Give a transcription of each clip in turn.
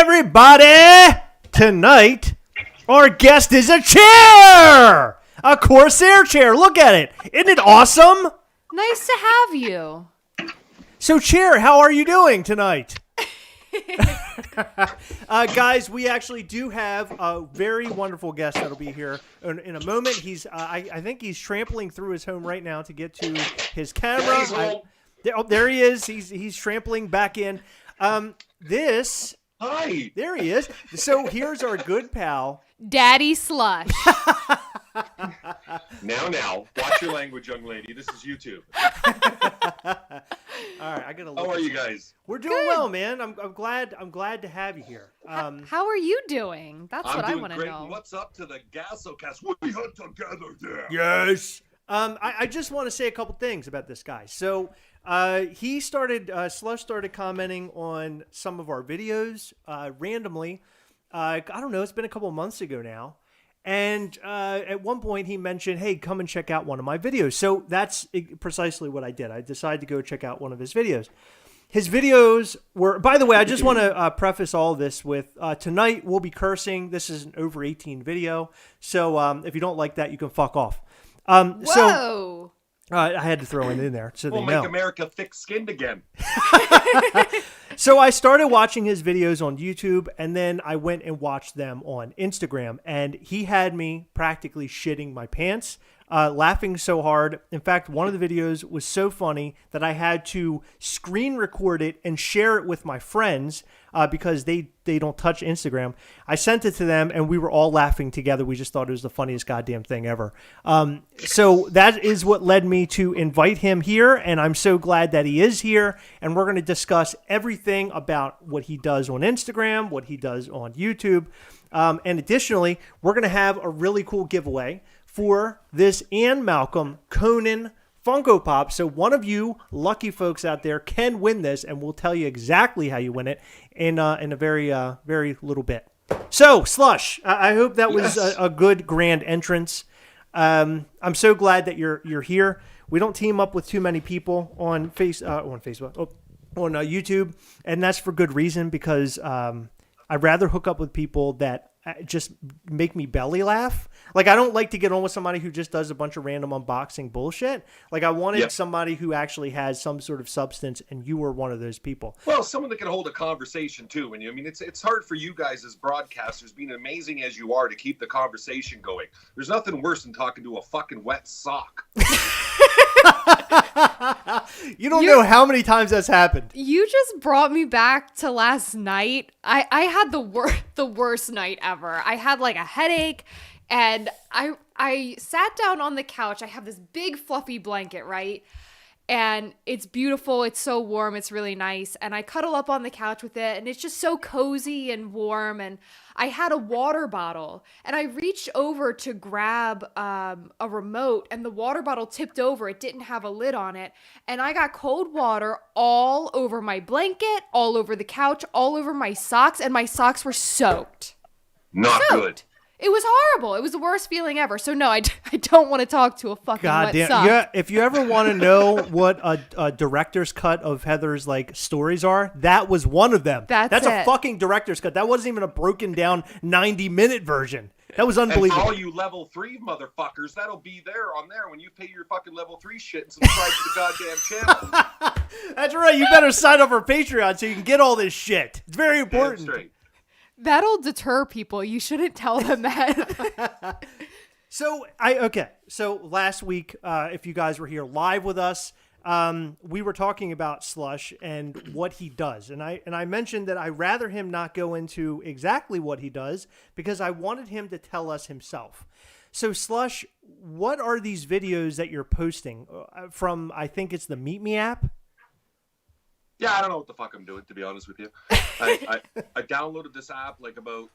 everybody! Tonight, our guest is a chair! A Corsair chair. Look at it. Isn't it awesome? Nice to have you. So, Chair, how are you doing tonight? Guys, we actually do have a very wonderful guest that'll be here in a moment. He's, I think he's trampling through his home right now to get to his camera. There he is. He's trampling back in. Hi. There he is. So here's our good pal, Daddy Slush. Now, watch your language, young lady. This is YouTube. All right, I gotta. How are you guys? We're doing well, man. I'm glad to have you here. How are you doing? That's what I want to know. What's up to the Gastlecast? We hunt together there. Yes. I just want to say a couple things about this guy. So Slush started commenting on some of our videos randomly. I don't know. It's been a couple of months ago now. And at one point he mentioned, hey, come and check out one of my videos. So that's precisely what I did. I decided to go check out one of his videos. His videos were, by the way, I just want to preface all this with tonight we'll be cursing. This is an over 18 video. So if you don't like that, you can fuck off. Whoa. I had to throw it in there so we'll they know. Make America thick-skinned again. So I started watching his videos on YouTube, and then I went and watched them on Instagram, and he had me practically shitting my pants, laughing so hard. In fact, one of the videos was so funny that I had to screen record it and share it with my friends because they don't touch Instagram. I sent it to them, and we were all laughing together. We just thought it was the funniest goddamn thing ever. So that is what led me to invite him here, and I'm so glad that he is here, and we're going to discuss everything about what he does on Instagram, what he does on YouTube, and additionally, we're going to have a really cool giveaway for this Ann Malcolm Conan Funko Pop. So one of you lucky folks out there can win this, and we'll tell you exactly how you win it in a very little bit. So, Slush, I hope that was a good grand entrance. I'm so glad that you're here. We don't team up with too many people on Facebook, on YouTube, and that's for good reason because I'd rather hook up with people that just make me belly laugh. Like, I don't like to get on with somebody who just does a bunch of random unboxing bullshit. Like, I wanted somebody who actually has some sort of substance, and you were one of those people. Well, someone that can hold a conversation too. And I mean, it's hard for you guys as broadcasters, being amazing as you are, to keep the conversation going. There's nothing worse than talking to a fucking wet sock. You don't know how many times that's happened. You just brought me back to last night. I had the worst night ever. I had like a headache, and I sat down on the couch. I have this big fluffy blanket, right? And it's beautiful. It's so warm. It's really nice. And I cuddle up on the couch with it, and it's just so cozy and warm. And I had a water bottle, and I reached over to grab a remote, and the water bottle tipped over. It didn't have a lid on it. And I got cold water all over my blanket, all over the couch, all over my socks, and my socks were soaked. Not good. It was horrible. It was the worst feeling ever. So no, I don't want to talk to a fucking wet sock. Yeah, if you ever want to know what a director's cut of Heather's like stories are, that was one of them. That's a fucking director's cut. That wasn't even a broken down 90-minute version. That was unbelievable. And for all you level 3 motherfuckers, that'll be there on there when you pay your fucking level 3 shit and subscribe to the goddamn channel. That's right. You better sign up for Patreon so you can get all this shit. It's very important. That's right. That'll deter people. You shouldn't tell them that. So last week, if you guys were here live with us, we were talking about Slush and what he does. And I mentioned that I'd rather him not go into exactly what he does because I wanted him to tell us himself. So Slush, what are these videos that you're posting from? I think it's the Meet Me app. Yeah, I don't know what the fuck I'm doing, to be honest with you. I downloaded this app like about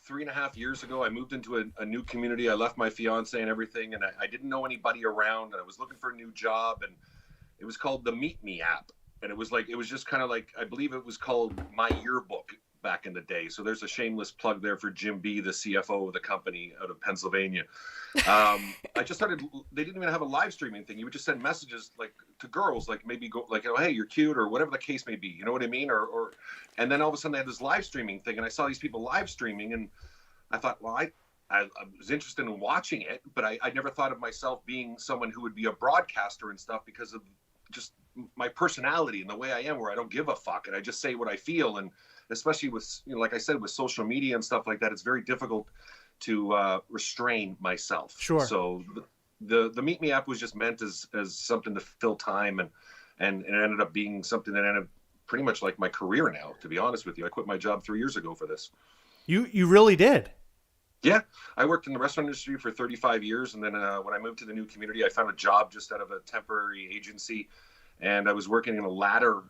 3.5 years ago. I moved into a new community. I left my fiance and everything, and I didn't know anybody around, and I was looking for a new job, and it was called the Meet Me app. And it was just kind of like, I believe it was called My Yearbook back in the day. So there's a shameless plug there for Jim B, the CFO of the company out of Pennsylvania. I just started, they didn't even have a live streaming thing. You would just send messages like to girls, like maybe go like, hey, you're cute, or whatever the case may be. You know what I mean? And then all of a sudden they had this live streaming thing, and I saw these people live streaming, and I thought, well, I was interested in watching it, but I never thought of myself being someone who would be a broadcaster and stuff because of just my personality and the way I am, where I don't give a fuck and I just say what I feel. And especially with, like I said, with social media and stuff like that, it's very difficult to restrain myself. Sure. So the Meet Me app was just meant as something to fill time, and it ended up being something that ended up pretty much like my career now, to be honest with you. I quit my job 3 years ago for this. You really did? Yeah, I worked in the restaurant industry for 35 years, and then when I moved to the new community, I found a job just out of a temporary agency, and I was working in a ladder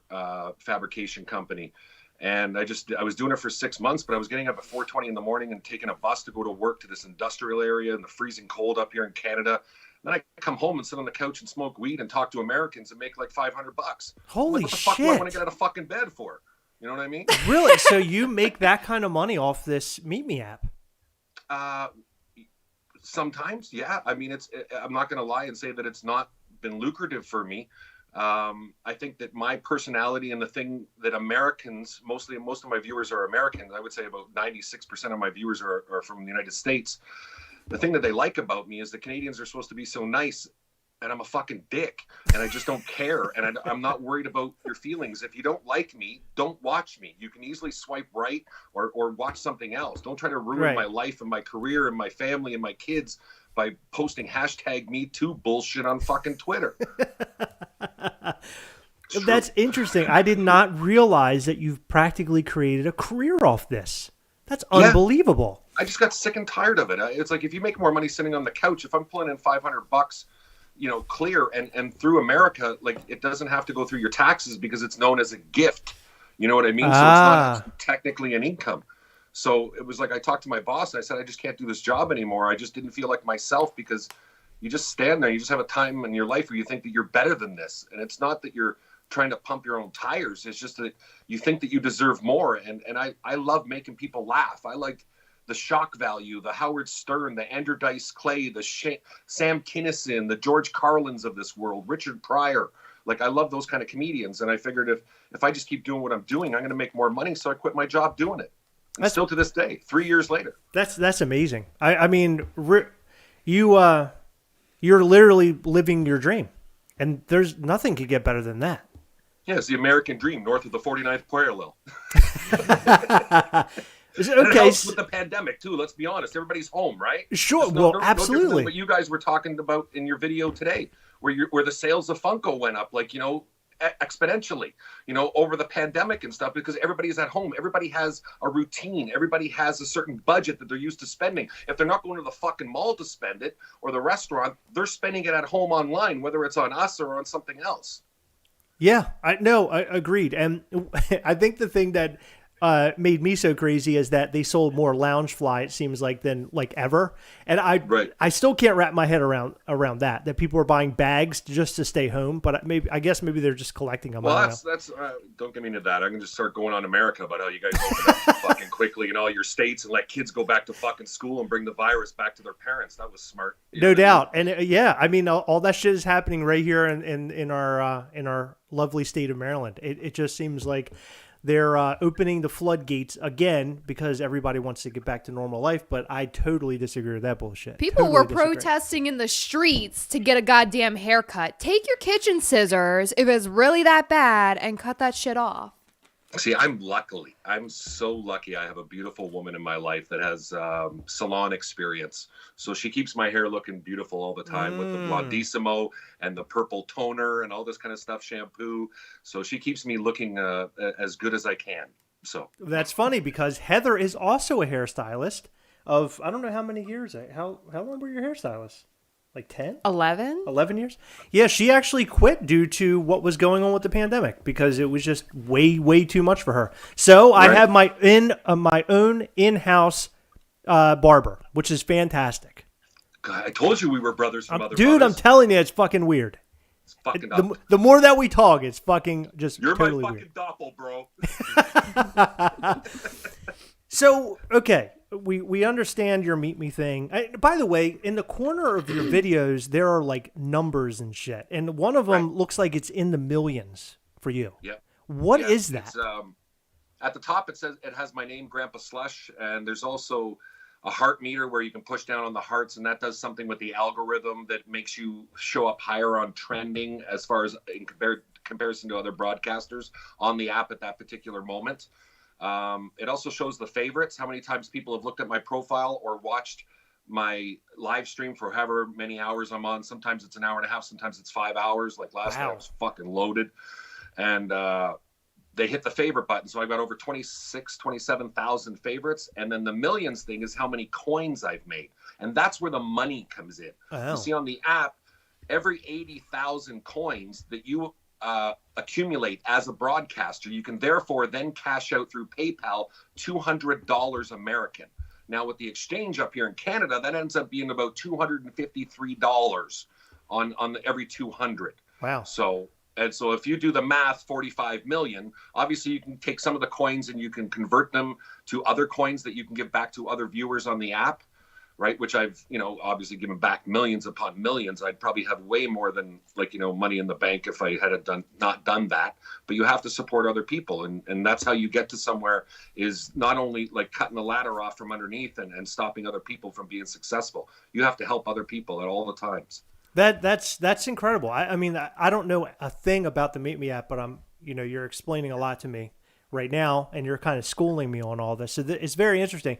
fabrication company, and I was doing it for 6 months, but I was getting up at 4:20 in the morning and taking a bus to go to work to this industrial area in the freezing cold up here in Canada. Then I come home and sit on the couch and smoke weed and talk to Americans and make like $500. Holy what the shit! fuck do I want to get out of fucking bed for? You know what I mean? Really? So you make that kind of money off this Meet Me app? Sometimes, yeah. I mean, I'm not going to lie and say that it's not been lucrative for me. I think that my personality and the thing that Americans, most of my viewers are Americans. I would say about 96% of my viewers are from the United States. The thing that they like about me is the Canadians are supposed to be so nice, and I'm a fucking dick, and I just don't care, and I'm not worried about your feelings. If you don't like me, don't watch me. You can easily swipe right or watch something else. Don't try to ruin my life and my career and my family and my kids by posting #MeToo bullshit on fucking Twitter. That's interesting. I did not realize that you've practically created a career off this. That's unbelievable. I just got sick and tired of it. It's like, if you make more money sitting on the couch, if I'm pulling in $500, clear and through America, like, it doesn't have to go through your taxes because it's known as a gift. You know what I mean? So it's not technically an income. So it was like, I talked to my boss and I said, I just can't do this job anymore. I just didn't feel like myself, because you just stand there. You just have a time in your life where you think that you're better than this. And it's not that you're trying to pump your own tires. It's just that you think that you deserve more. And I love making people laugh. I like the shock value, the Howard Stern, the Andrew Dice Clay, the Sam Kinison, the George Carlins of this world, Richard Pryor. Like, I love those kind of comedians. And I figured if I just keep doing what I'm doing, I'm going to make more money. So I quit my job doing it. And still to this day, 3 years later. That's amazing. I mean, you're literally living your dream. And there's nothing could get better than that. Yeah, it's the American dream north of the 49th parallel. Okay. And it helps with the pandemic too. Let's be honest. Everybody's home, right? Sure. Well, absolutely. No different than what you guys were talking about in your video today, where the sales of Funko went up, like, exponentially, over the pandemic and stuff, because everybody's at home. Everybody has a routine. Everybody has a certain budget that they're used to spending. If they're not going to the fucking mall to spend it or the restaurant, they're spending it at home online, whether it's on us or on something else. Yeah, I agreed. And I think the thing that made me so crazy is that they sold more Loungefly, it seems like, than like ever. And I still can't wrap my head around that people are buying bags just to stay home. But I guess maybe they're just collecting them. Well, that's don't get me into that. I can just start going on America about how you guys open up fucking quickly in all your states and let kids go back to fucking school and bring the virus back to their parents. That was smart. No doubt. And I mean, all that shit is happening right here in our lovely state of Maryland. It just seems like they're opening the floodgates again because everybody wants to get back to normal life, but I totally disagree with that bullshit. People were protesting in the streets to get a goddamn haircut. Take your kitchen scissors, if it's really that bad, and cut that shit off. See, I'm so lucky. I have a beautiful woman in my life that has salon experience. So she keeps my hair looking beautiful all the time with the Blondissimo and the purple toner and all this kind of stuff, shampoo. So she keeps me looking as good as I can. So that's funny because Heather is also a hairstylist of, I don't know how many years. How long were your hairstylist? Like 10? 11? 11 years? Yeah, she actually quit due to what was going on with the pandemic because it was just way, way too much for her. So I have my own in-house barber, which is fantastic. God, I told you we were brothers from other Dude, mothers. I'm telling you, it's fucking weird. It's fucking the more that we talk, it's fucking just You're totally my weird. fucking doppel, bro. So, okay, we understand your Meet Me thing. By the way, in the corner of your videos, there are like numbers and shit. And one of them looks like it's in the millions for you. Yep. What is that? It's, at the top, it says it has my name, Grandpa Slush, and there's also a heart meter where you can push down on the hearts, and that does something with the algorithm that makes you show up higher on trending as far as in comparison to other broadcasters on the app at that particular moment. It also shows the favorites, how many times people have looked at my profile or watched my live stream for however many hours I'm on. Sometimes it's an hour and a half, sometimes it's 5 hours. Like last night I was fucking loaded. And they hit the favorite button. So I've got over 27,000 favorites. And then the millions thing is how many coins I've made. And that's where the money comes in. Oh. You see on the app, every 80,000 coins that you accumulate as a broadcaster, you can therefore then cash out through PayPal $200 American. Now with the exchange up here in Canada, that ends up being about $253 on every 200. Wow. So if you do the math, 45 million, obviously you can take some of the coins and you can convert them to other coins that you can give back to other viewers on the app, right? Which I've, obviously given back millions upon millions. I'd probably have way more than money in the bank if I had not done that. But you have to support other people. And that's how you get to somewhere, is not only like cutting the ladder off from underneath and stopping other people from being successful. You have to help other people at all the times. That's incredible. I mean, I don't know a thing about the Meet Me app, but you're explaining a lot to me right now, and you're kind of schooling me on all this. So it's very interesting.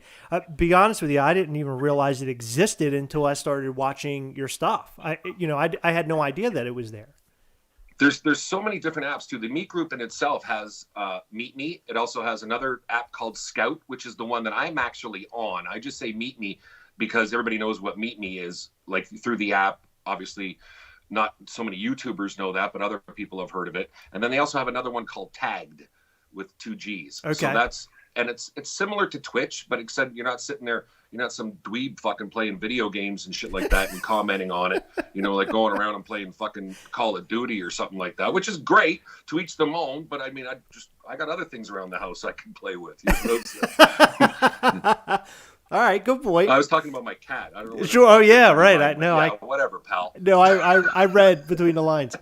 Be honest with you, I didn't even realize it existed until I started watching your stuff. I had no idea that it was there. There's so many different apps too. The Meet Group in itself has Meet Me. It also has another app called Scout, which is the one that I'm actually on. I just say Meet Me because everybody knows what Meet Me is, like through the app. Obviously, not so many YouTubers know that, but other people have heard of it. And then they also have another one called Tagged with 2 G's. Okay. So it's similar to Twitch, but except you're not sitting there, you're not some dweeb fucking playing video games and shit like that and commenting on it, like going around and playing fucking Call of Duty or something like that, which is great, to each their own. But I mean, I got other things around the house I can play with. All right, good point. I was talking about my cat. I don't know. Sure. Oh yeah, right. Whatever, pal. No, I read between the lines.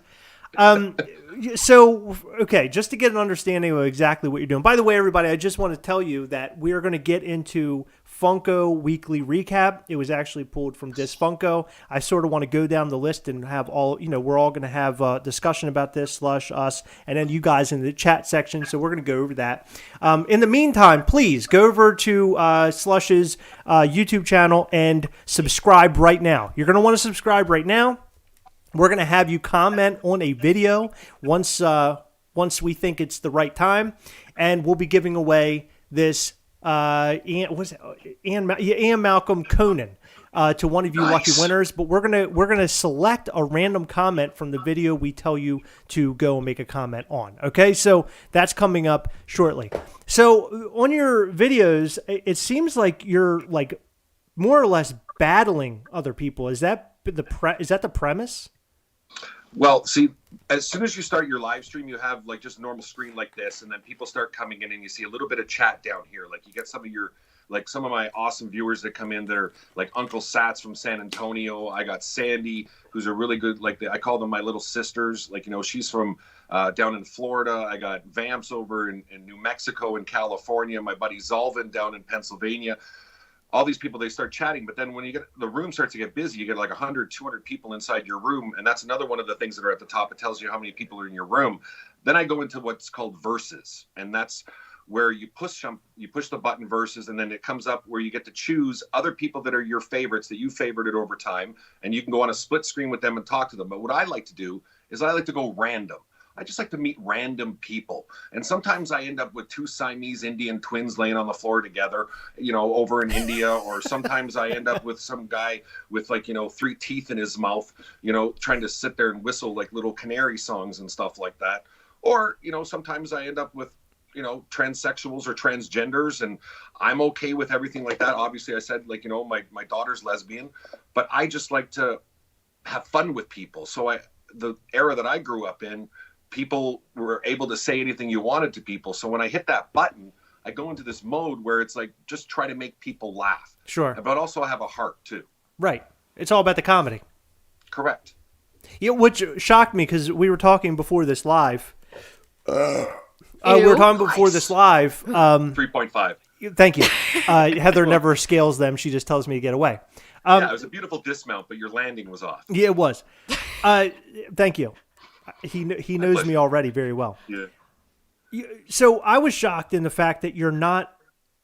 So, okay, just to get an understanding of exactly what you're doing. By the way, everybody, I just want to tell you that we are going to get into Funko Weekly Recap. It was actually pulled from This Funko. I sort of want to go down the list and have all, we're all going to have a discussion about this, Slush, us, and then you guys in the chat section. So we're going to go over that. In the meantime, please go over to Slush's YouTube channel and subscribe right now. You're going to want to subscribe right now. We're going to have you comment on a video once we think it's the right time, and we'll be giving away this Ian Malcolm Conan to one of you lucky winners. But we're gonna select a random comment from the video we tell you to go and make a comment on. Okay, so that's coming up shortly. So on your videos, it seems like you're like more or less battling other people. Is that the premise? Well, see, as soon as you start your live stream, you have like just a normal screen like this, and then people start coming in and you see a little bit of chat down here. Like you get some of my awesome viewers that come in that are like Uncle Sats from San Antonio. I got Sandy, who's a really good, I call them my little sisters. She's from down in Florida. I got Vamps over in New Mexico and California. My buddy Zalvin down in Pennsylvania. All these people, they start chatting, but then when the room starts to get busy, you get like 100, 200 people inside your room. And that's another one of the things that are at the top. It tells you how many people are in your room. Then I go into what's called verses. And that's where you push the button verses. And then it comes up where you get to choose other people that are your favorites that you favorited over time. And you can go on a split screen with them and talk to them. But what I like to do is I like to go random. I just like to meet random people. And sometimes I end up with 2 Siamese Indian twins laying on the floor together, over in India. Or sometimes I end up with some guy with 3 teeth in his mouth, trying to sit there and whistle like little canary songs and stuff like that. Or, sometimes I end up with, transsexuals or transgenders, and I'm okay with everything like that. Obviously I said my daughter's lesbian, but I just like to have fun with people. So the era that I grew up in, people were able to say anything you wanted to people. So when I hit that button, I go into this mode where it's like just try to make people laugh. Sure. But also have a heart too. Right. It's all about the comedy. Correct. Yeah, which shocked me because we were talking before this live. We were talking before this live. 3.5. Thank you. Heather never scales them. She just tells me to get away. Yeah, it was a beautiful dismount, but your landing was off. Yeah, it was. Thank you. He knows me already very well. Yeah. So I was shocked in the fact that you're not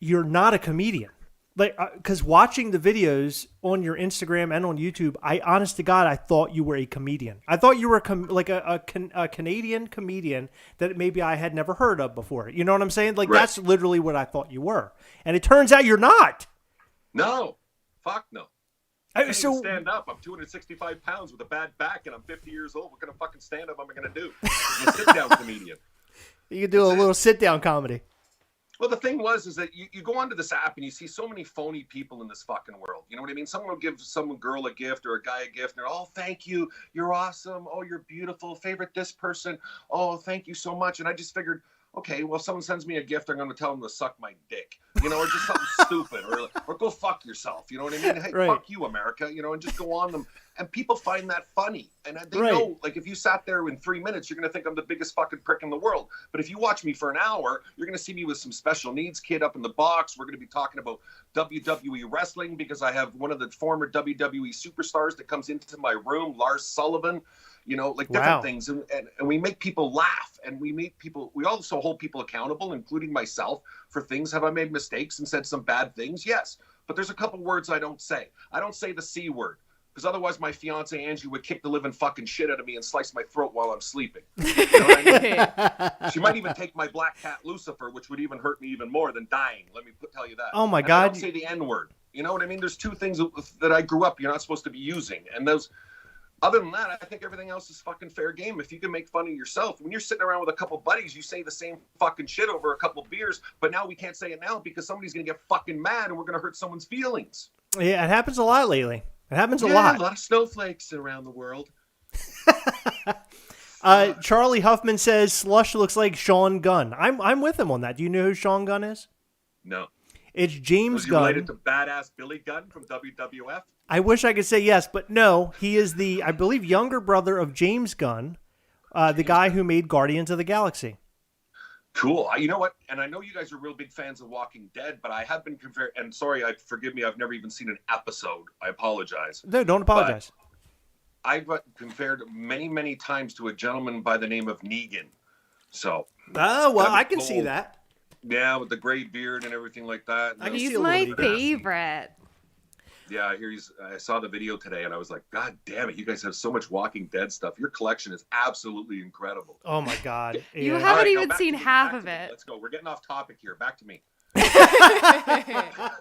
a comedian. Like, because watching the videos on your Instagram and on YouTube, I honest to God, I thought you were a comedian. I thought you were a Canadian comedian that maybe I had never heard of before. You know what I'm saying? Like, that's literally what I thought you were. And it turns out you're not. No. Fuck no. I can't So even stand up. I'm 265 pounds with a bad back, and I'm 50 years old. What kind of fucking stand up am I going to do? I'm a sit-down comedian. You can do a little sit-down comedy. Well, the thing is that you go onto this app and you see so many phony people in this fucking world. You know what I mean? Someone will give some girl a gift or a guy a gift, and they're, oh, thank you. You're awesome. Oh, you're beautiful. Favorite this person. Oh, thank you so much. And I just figured, okay, well, if someone sends me a gift, I'm going to tell them to suck my dick, you know, or just something stupid, or go fuck yourself. You know what I mean? Hey, fuck you, America, you know, and just go on them. And people find that funny. And they know, like, if you sat there in 3 minutes, you're going to think I'm the biggest fucking prick in the world. But if you watch me for an hour, you're going to see me with some special needs kid up in the box. We're going to be talking about WWE wrestling because I have one of the former WWE superstars that comes into my room, Lars Sullivan. You know, like different things. And we make people laugh, and we also hold people accountable, including myself, for things. Have I made mistakes and said some bad things? Yes. But there's a couple words I don't say. I don't say the C word, because otherwise my fiance Angie would kick the living fucking shit out of me and slice my throat while I'm sleeping. You know what I mean? She might even take my black cat Lucifer, which would even hurt me even more than dying. Let me tell you that. Oh my God. I don't say the N word. You know what I mean? There's two things that I grew up you're not supposed to be using. And those... Other than that, I think everything else is fucking fair game. If you can make fun of yourself, when you're sitting around with a couple buddies, you say the same fucking shit over a couple beers, but now we can't say it now because somebody's going to get fucking mad and we're going to hurt someone's feelings. Yeah, it happens a lot lately. It happens a lot. lot. A lot of snowflakes around the world. Charlie Huffman says Slush looks like Sean Gunn. I'm with him on that. Do you know who Sean Gunn is? No. It's James Gunn. Related to badass Billy Gunn from WWF? I wish I could say yes, but no. He is the, I believe, younger brother of James Gunn, the guy who made Guardians of the Galaxy. Cool. You know what? And I know you guys are real big fans of Walking Dead, but I have been compared. And sorry, forgive me. I've never even seen an episode. I apologize. No, don't apologize. But I've compared many, many times to a gentleman by the name of Negan. So. Oh, well, I can see that. Yeah, with the gray beard and everything like that. He's my favorite. Yeah, I saw the video today and I was like, God damn it, you guys have so much Walking Dead stuff. Your collection is absolutely incredible. Oh my God. Yeah. You haven't even seen half of it. Let's go. We're getting off topic here. Back to me.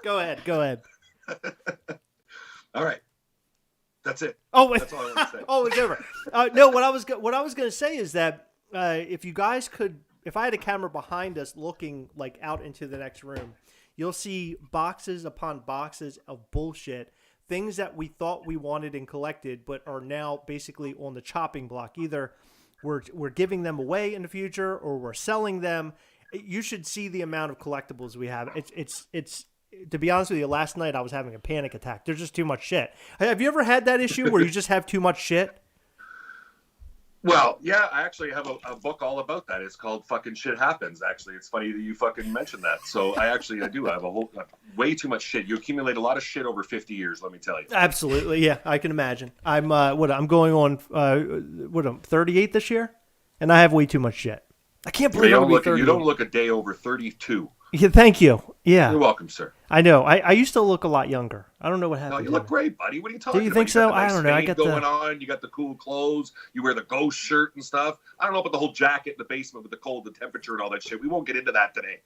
Go ahead. All right. That's it. Oh, that's all I want to say. Oh, it's over. No, what I was going to say is that if you guys could, if I had a camera behind us looking like out into the next room, you'll see boxes upon boxes of bullshit, things that we thought we wanted and collected, but are now basically on the chopping block. Either we're giving them away in the future, or we're selling them. You should see the amount of collectibles we have. It's. To be honest with you, last night I was having a panic attack. There's just too much shit. Have you ever had that issue where you just have too much shit? Well, yeah, I actually have a book all about that. It's called Fucking Shit Happens, actually. It's funny that you fucking mentioned that. So I do. I have way too much shit. You accumulate a lot of shit over 50 years, let me tell you. Absolutely, yeah, I can imagine. I'm going on, I'm 38 this year, and I have way too much shit. I can't believe I'm 38. You don't look a day over 32. Yeah, thank you. Yeah. You're welcome, sir. I know. I used to look a lot younger. I don't know what happened. No, you look great, buddy. What are you talking about? Do you think so? I don't know. I got going on. You got the cool clothes. You wear the ghost shirt and stuff. I don't know about the whole jacket in the basement with the cold, the temperature, and all that shit. We won't get into that today.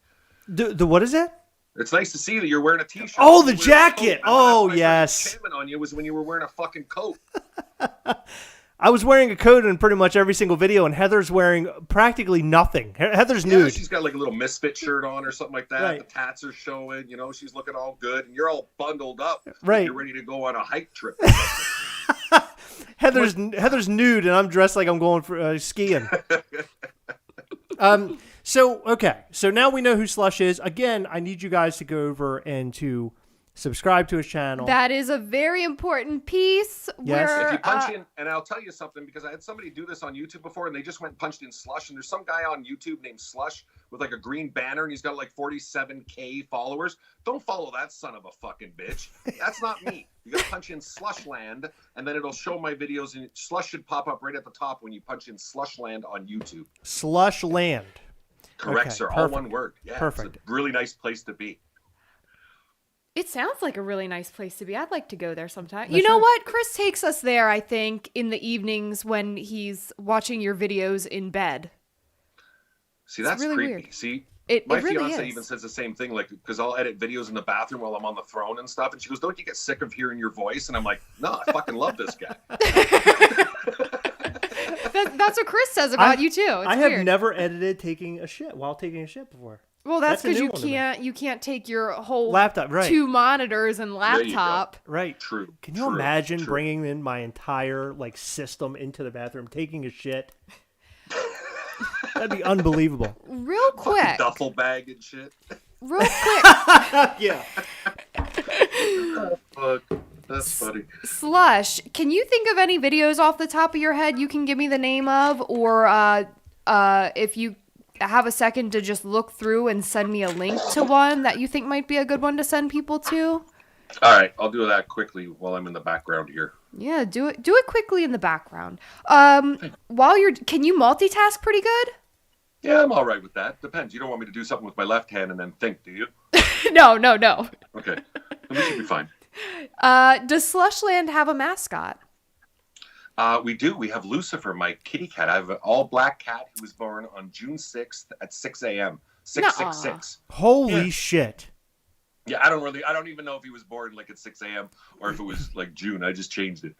The what is it? It's nice to see that you're wearing a t-shirt. Oh, the jacket. Oh, yes. On you was when you were wearing a fucking coat. I was wearing a coat in pretty much every single video, and Heather's wearing practically nothing. Heather's nude. She's got like a little Misfit shirt on or something like that. Right. The tats are showing. You know, she's looking all good, and you're all bundled up. Right. Like you're ready to go on a hike trip. Heather's nude, and I'm dressed like I'm going for skiing. So, okay. So now we know who Slush is. Again, I need you guys to go over and to subscribe to his channel. That is a very important piece. Yes. Where, If you punch in, and I'll tell you something, because I had somebody do this on YouTube before, and they just went and punched in Slush, and there's some guy on YouTube named Slush with like a green banner, and he's got like 47K followers. Don't follow that son of a fucking bitch. That's not me. You gotta punch in Slushland, and then it'll show my videos, and Slush should pop up right at the top when you punch in Slushland on YouTube. Slushland. Correct, Okay, sir. perfect. All one word. Yeah, Perfect. It's a really nice place to be. It sounds like a really nice place to be. I'd like to go there sometime. That's You know right. what? Chris takes us there, I think, in the evenings when he's watching your videos in bed. See, that's really creepy. weird. See, It my really fiance is. even says the same thing, like, because I'll edit videos in the bathroom while I'm on the throne and stuff, and she goes, "Don't you get sick of hearing your voice?" And I'm like, "No, I fucking love this guy." That's what Chris says about you too. It's I have weird. never edited taking a shit while taking a shit before. Well, that's That's a because new you one to me. can't take your whole Laptop, right. 2 monitors and you go. laptop. Right. True. Can you true, imagine true. bringing in my entire like system into the bathroom, taking a shit? That'd be unbelievable. Real quick, duffel bag and shit? real quick, Yeah. Fuck, that's funny. Slush. Can you think of any videos off the top of your head you can give me the name of, or if you have a second to just look through and send me a link to one that you think might be a good one to send people to? All right, I'll do that quickly while I'm in the background here. Yeah, do it quickly in the background. Can you multitask pretty good? Yeah, I'm all right with that. Depends. You don't want me to do something with my left hand and then think, do you? No. Okay, we should be fine. Does Slushland have a mascot? We do. We have Lucifer, my kitty cat. I have an all-black cat who was born on June 6th at 6 a.m. 666. Holy shit. Yeah, I don't even know if he was born like at 6 a.m. or if it was like June. I just changed it.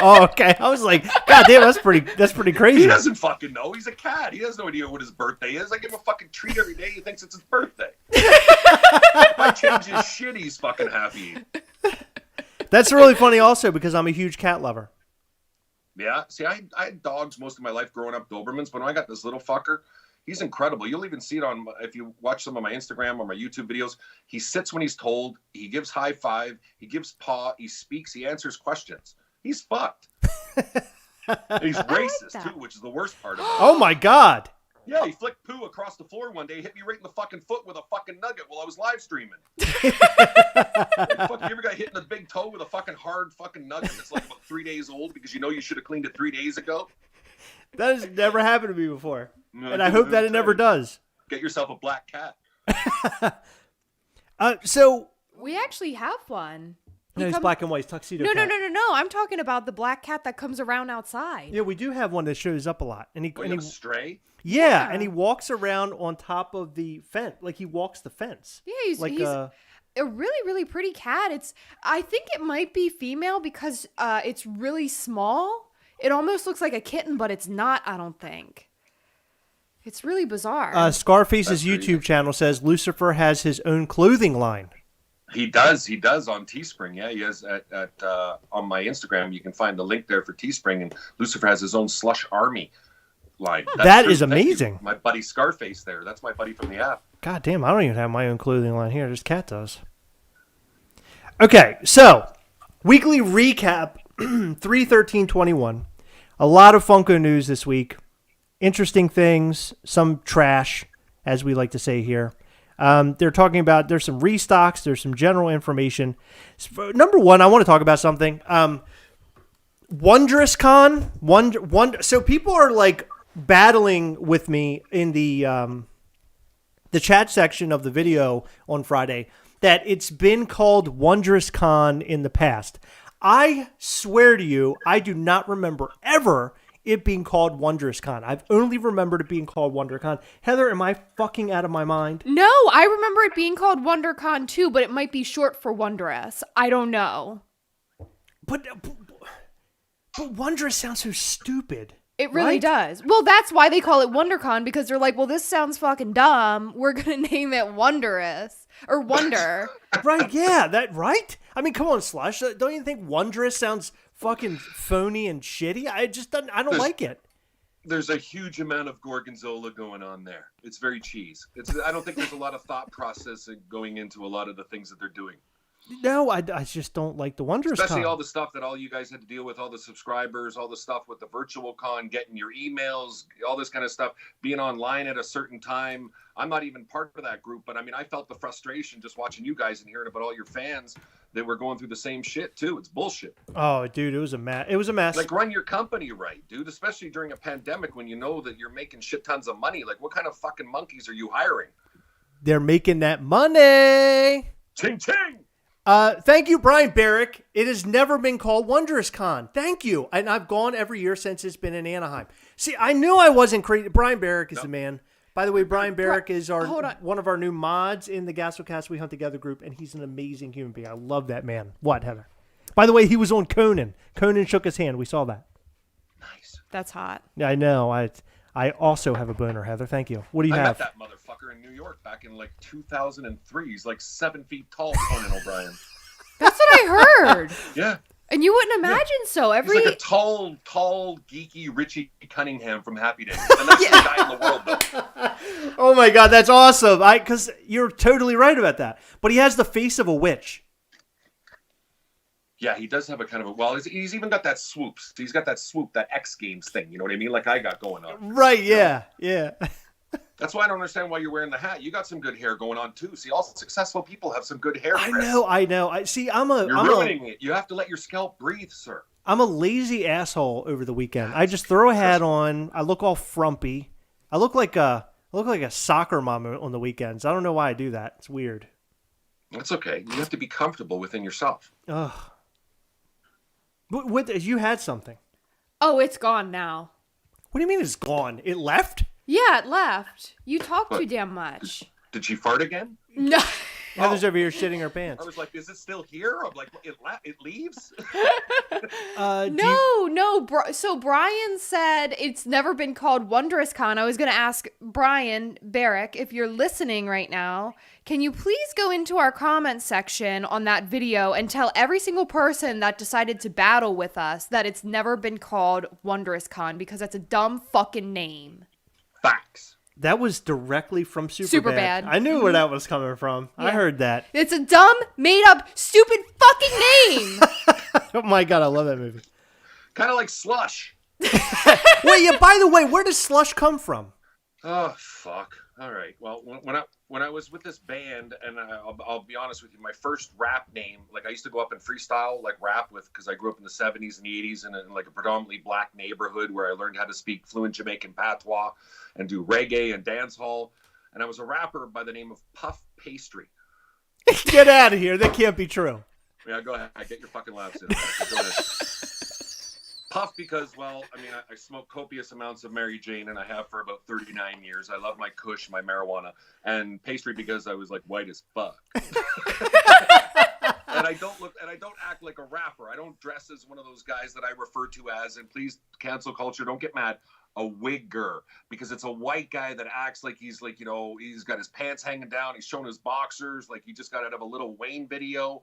Oh, okay. I was like, God damn, that's pretty crazy. He doesn't fucking know. He's a cat. He has no idea what his birthday is. I give him a fucking treat every day. He thinks it's his birthday. I change his shit. He's fucking happy. That's really funny also because I'm a huge cat lover. Yeah. See, I had dogs most of my life growing up, Dobermans, but when I got this little fucker, he's incredible. You'll even see it on, if you watch some of my Instagram or my YouTube videos, he sits when he's told, he gives high five, he gives paw, he speaks, he answers questions. He's fucked. And he's racist that. too, which is the worst part of it. Oh my God. Yeah, he flicked poo across the floor one day, hit me right in the fucking foot with a fucking nugget while I was live streaming. Fuck, you ever got hit in the big toe with a fucking hard fucking nugget that's like about 3 days old because you know you should have cleaned it 3 days ago? That has never happened to me before. No, And I hope that it never does. Get yourself a black cat. So We actually have one. no, it's black and white tuxedo. No. cat. I'm talking about the black cat that comes around outside. Yeah, we do have one that shows up a lot, and he, Oh, and you he have a stray? yeah, and he walks around on top of the fence, like he walks the fence. Yeah, he's like a really, really pretty cat. I think it might be female because it's really small. It almost looks like a kitten, but it's not, I don't think. It's really bizarre. Scarface's That's YouTube channel says Lucifer has his own clothing line. He does on Teespring. Yeah, he has at on my Instagram. You can find the link there for Teespring, and Lucifer has his own Slush Army line. That true. is Thank you. amazing. My buddy Scarface there. That's my buddy from the app. God damn, I don't even have my own clothing line here. This cat does. Okay, so weekly recap 3/13/21. A lot of Funko news this week. Interesting things, some trash, as we like to say here. They're talking about there's some restocks, there's some general information. Number one, I want to talk about something. Wondrous Con, so people are like battling with me in the chat section of the video on Friday that it's been called Wondrous Con in the past. I swear to you, I do not remember ever it being called Wondrous Con. I've only remembered it being called WonderCon. Heather, am I fucking out of my mind? No, I remember it being called WonderCon too, but it might be short for Wondrous. I don't know. But Wondrous sounds so stupid. It really right? does. Well, that's why they call it WonderCon, because they're like, well, this sounds fucking dumb. We're going to name it Wondrous or Wonder. Right, yeah, right? I mean, come on, Slush. Don't you think Wondrous sounds fucking phony and shitty? I don't like it. There's a huge amount of gorgonzola going on there. It's very cheese. I don't think there's a lot of thought process going into a lot of the things that they're doing. No, I just don't like the Wondrous Especially Con. all the stuff that all you guys had to deal with, all the subscribers, all the stuff with the virtual con, getting your emails, all this kind of stuff, being online at a certain time. I'm not even part of that group, but I mean, I felt the frustration just watching you guys and hearing about all your fans that were going through the same shit too. It's bullshit. Oh, dude, it was a mess. It was a mess. Like, run your company right, dude, especially during a pandemic when you know that you're making shit tons of money. Like, what kind of fucking monkeys are you hiring? They're making that money. Ching ching! Thank you, Brian Barrick. It has never been called Wondrous Con. Thank you. And I've gone every year since it's been in Anaheim. See, I knew I wasn't crazy. Brian Barrick is the man. By the way, Brian Barrick is one of our new mods in the Gastlecast We Hunt Together group, and he's an amazing human being. I love that man. What, Heather? By the way, he was on Conan. Conan shook his hand. We saw that. Nice. That's hot. Yeah, I know. I also have a boner, Heather. Thank you. What do you I have? met that motherfucker in New York back in like 2003. He's like 7 feet tall, Conan O'Brien. That's what I heard. Yeah. And you wouldn't imagine so. He's like a tall, geeky Richie Cunningham from Happy Days. And that's the guy in the world, though. Oh my God, that's awesome. Because you're totally right about that. But he has the face of a witch. Yeah, he does have a kind of a, well, he's even got that swoops. He's got that swoop, that X Games thing. You know what I mean? Like I got going on. Right, yeah, yeah. That's why I don't understand why you're wearing the hat. You got some good hair going on too. See, all successful people have some good hair. I Chris. know. You're ruining it. You have to let your scalp breathe, sir. I'm a lazy asshole over the weekend. I just throw a hat on. I look all frumpy. I look like a soccer mom on the weekends. I don't know why I do that. It's weird. That's okay. You have to be comfortable within yourself. Ugh. What you had something? Oh, it's gone now. What do you mean it's gone? It left? Yeah, it left. You talk too damn much. Did she fart again? No. Heather's over here shitting her pants. I was like, is it still here? I'm like, it leaves? No. So Brian said it's never been called Wondrous Con. I was going to ask Brian Barrick, if you're listening right now, can you please go into our comment section on that video and tell every single person that decided to battle with us that it's never been called Wondrous Con because that's a dumb fucking name. Facts. That was directly from Superbad. I knew where that was coming from. Yeah. I heard that. It's a dumb, made-up, stupid fucking name. Oh my God, I love that movie. Kind of like Slush. Wait, yeah. By the way, where does Slush come from? Oh fuck. All right. Well, when I was with this band, and I'll be honest with you, my first rap name, like I used to go up and freestyle, like rap with, because I grew up in the 70s and the 80s in like a predominantly black neighborhood where I learned how to speak fluent Jamaican patois and do reggae and dancehall. And I was a rapper by the name of Puff Pastry. Get out of here. That can't be true. Yeah, go ahead. Get your fucking laughs in. Go ahead. Puff because, well, I mean, I smoke copious amounts of Mary Jane, and I have for about 39 years. I love my kush, my marijuana, and Pastry because I was like white as fuck. And I don't act like a rapper. I don't dress as one of those guys that I refer to as, and please, cancel culture, don't get mad, a wigger, because it's a white guy that acts like he's like, you know, he's got his pants hanging down, he's showing his boxers, like he just got out of a Lil Wayne video.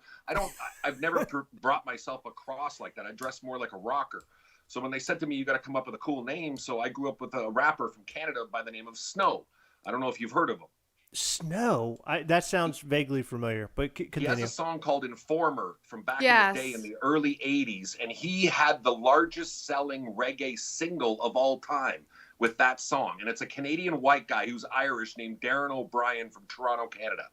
I've never brought myself across like that. I dress more like a rocker. So when they said to me, you got to come up with a cool name, so I grew up with a rapper from Canada by the name of Snow. I don't know if you've heard of him. Snow? That sounds vaguely familiar, but continue. He has a song called Informer from back in the day in the early 80s, and he had the largest selling reggae single of all time with that song. And it's a Canadian white guy who's Irish named Darren O'Brien from Toronto, Canada.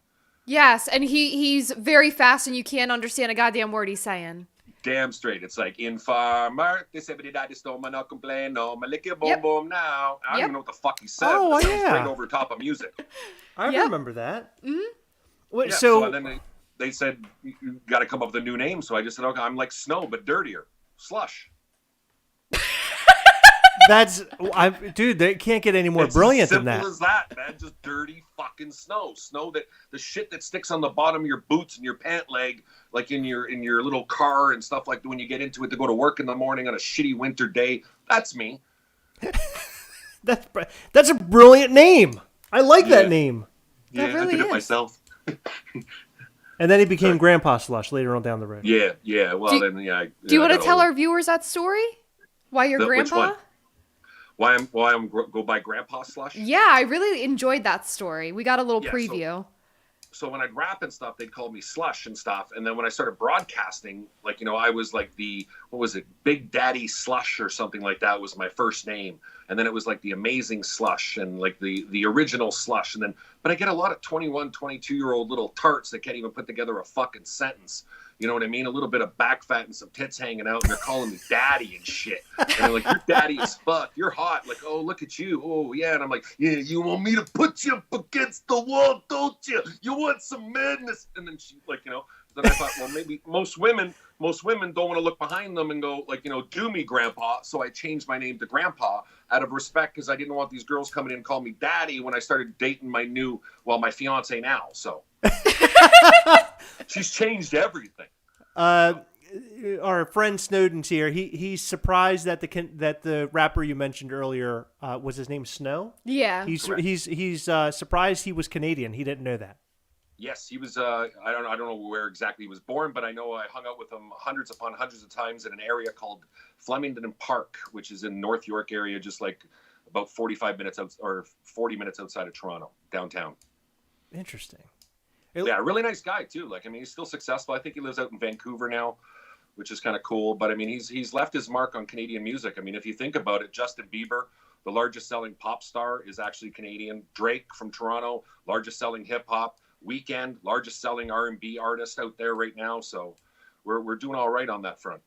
Yes, and he's very fast and you can't understand a goddamn word he's saying. Damn straight. It's like, Informer, they say, but I stole my no complain, no, my lick your boom boom now. I don't even know what the fuck he said. Oh, but yeah. Straight over top of music. I remember that. Mm-hmm. Wait, yeah, so then they said, you got to come up with a new name. So I just said, okay, I'm like Snow, but dirtier. Slush. Dude, they can't get any more brilliant than that. Simple as that, man. Just dirty fucking snow. Snow that the shit that sticks on the bottom of your boots and your pant leg, like in your little car and stuff like that when you get into it to go to work in the morning on a shitty winter day. That's me. That's a brilliant name. I like that name. Yeah, that really I did is. it myself. And then he became Grandpa Slush later on down the road. Yeah. Well, do you want to tell our viewers that story? Why your grandpa? Which one? why I'm go by Grandpa Slush? Yeah, I really enjoyed that story. We got a little Yeah, preview. So when I'd rap and stuff, they'd call me Slush and stuff. And then when I started broadcasting, like, I was like what was it? Big Daddy Slush or something like that was my first name. And then it was like the Amazing Slush and like the original Slush. And then, but I get a lot of 21, 22-year-old little tarts that can't even put together a fucking sentence. You know what I mean? A little bit of back fat and some tits hanging out, and they're calling me daddy and shit. And they're like, you're daddy as fuck. You're hot. Like, oh, look at you. Oh, yeah. And I'm like, yeah, you want me to put you up against the wall, don't you? You want some madness? And then she, like, then I thought, well, maybe most women don't want to look behind them and go, like, do me, Grandpa. So I changed my name to Grandpa out of respect because I didn't want these girls coming in and calling me daddy when I started dating my fiance now. So. She's changed everything. Our friend Snowden's here. He's surprised that the rapper you mentioned earlier was his name Snow. Yeah, he's surprised he was Canadian. He didn't know that. Yes, he was. I don't know where exactly he was born, but I know I hung out with him hundreds upon hundreds of times in an area called Flemington Park, which is in North York area, just like about 45 minutes out or 40 minutes outside of Toronto, downtown. Interesting. Yeah, really nice guy too. Like, I mean, he's still successful. I think he lives out in Vancouver now, which is kind of cool. But I mean, he's left his mark on Canadian music. I mean, if you think about it, Justin Bieber, the largest selling pop star, is actually Canadian. Drake from Toronto, largest selling hip hop. Weeknd, largest selling R&B artist out there right now. So we're doing all right on that front.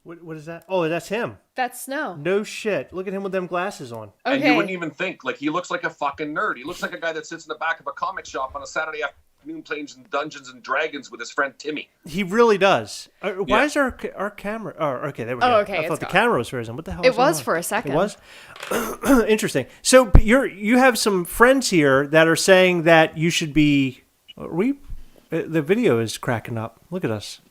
What is that? Oh, that's him. That's Snow. No shit. Look at him with them glasses on. Okay. And you wouldn't even think. Like, he looks like a fucking nerd. He looks like a guy that sits in the back of a comic shop on a Saturday afternoon playing Dungeons and Dragons with his friend Timmy. He really does. Why is our camera? Oh, okay, there we go. Oh, okay, I thought the gone. camera was frozen. What the hell? It was for a second. It was. Interesting. So you have some friends here that are saying that you should be. The video is cracking up. Look at us.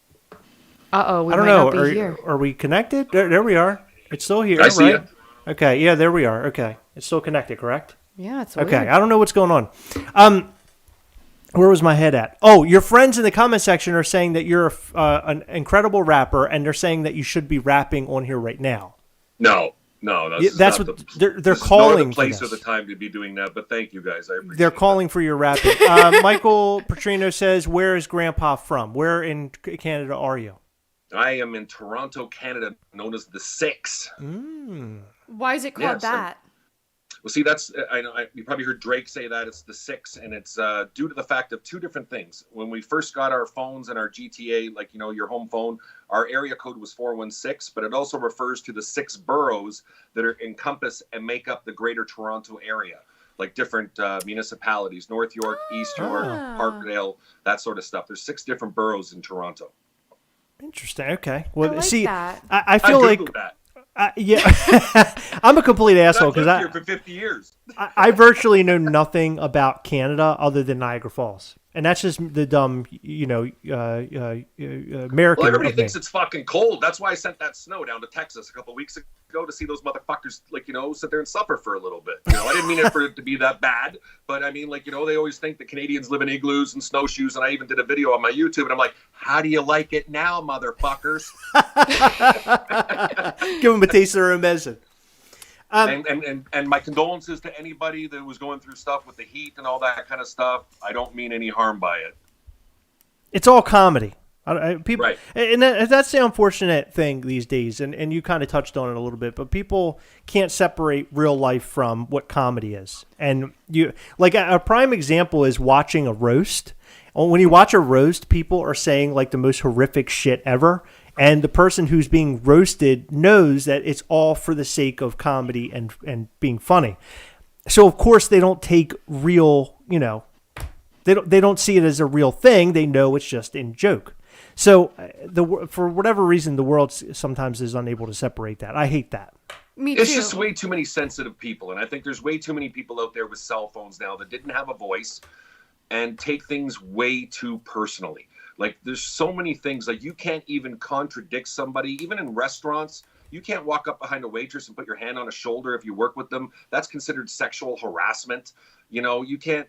We I don't might know. not be here. Are we connected? There we are. It's still here, I see right? it. Okay. Yeah, there we are. Okay, it's still connected, correct? Yeah, it's Okay. weird. I don't know what's going on. Where was my head at? Oh, your friends in the comment section are saying that you're an incredible rapper, and they're saying that you should be rapping on here right now. No, that's not what the, they're calling. Not the place for or the this. time to be doing that. But thank you guys. I appreciate They're calling for your rapping. Michael Petrino says, "Where is Grandpa from? Where in Canada are you?" I am in Toronto, Canada, known as the Six. Why is it called that? Well, see, that's I know you probably heard Drake say that it's the Six, and it's due to the fact of two different things. When we first got our phones and our GTA, like your home phone, our area code was 416, but it also refers to the 6 boroughs that encompass and make up the Greater Toronto area, like different municipalities: North York, East York, Parkdale, that sort of stuff. There's 6 different boroughs in Toronto. Interesting. Okay. Well, I like see, that. I feel like that. yeah, I'm a complete asshole because I've lived here for 50 years. I virtually know nothing about Canada other than Niagara Falls, and that's just the dumb, American. Well, everybody of thinks me. it's fucking cold. That's why I sent that snow down to Texas a couple weeks ago to see those motherfuckers, sit there and suffer for a little bit. I didn't mean for it to be that bad, but I mean, they always think that Canadians live in igloos and snowshoes, and I even did a video on my YouTube, and I'm like, how do you like it now, motherfuckers? Give them a taste of their own medicine. And my condolences to anybody that was going through stuff with the heat and all that kind of stuff. I don't mean any harm by it. It's all comedy. People, right. And that's the unfortunate thing these days, and you kind of touched on it a little bit, but people can't separate real life from what comedy is. And a prime example is watching a roast. When you watch a roast, people are saying like the most horrific shit ever, and the person who's being roasted knows that it's all for the sake of comedy and being funny. So of course they don't take real, they don't see it as a real thing. They know it's just in joke. So for whatever reason, the world sometimes is unable to separate that. I hate that. Me too. It's just way too many sensitive people, and I think there's way too many people out there with cell phones now that didn't have a voice and take things way too personally. Like, there's so many things, like, you can't even contradict somebody, even in restaurants. You can't walk up behind a waitress and put your hand on a shoulder if you work with them. That's considered sexual harassment. You can't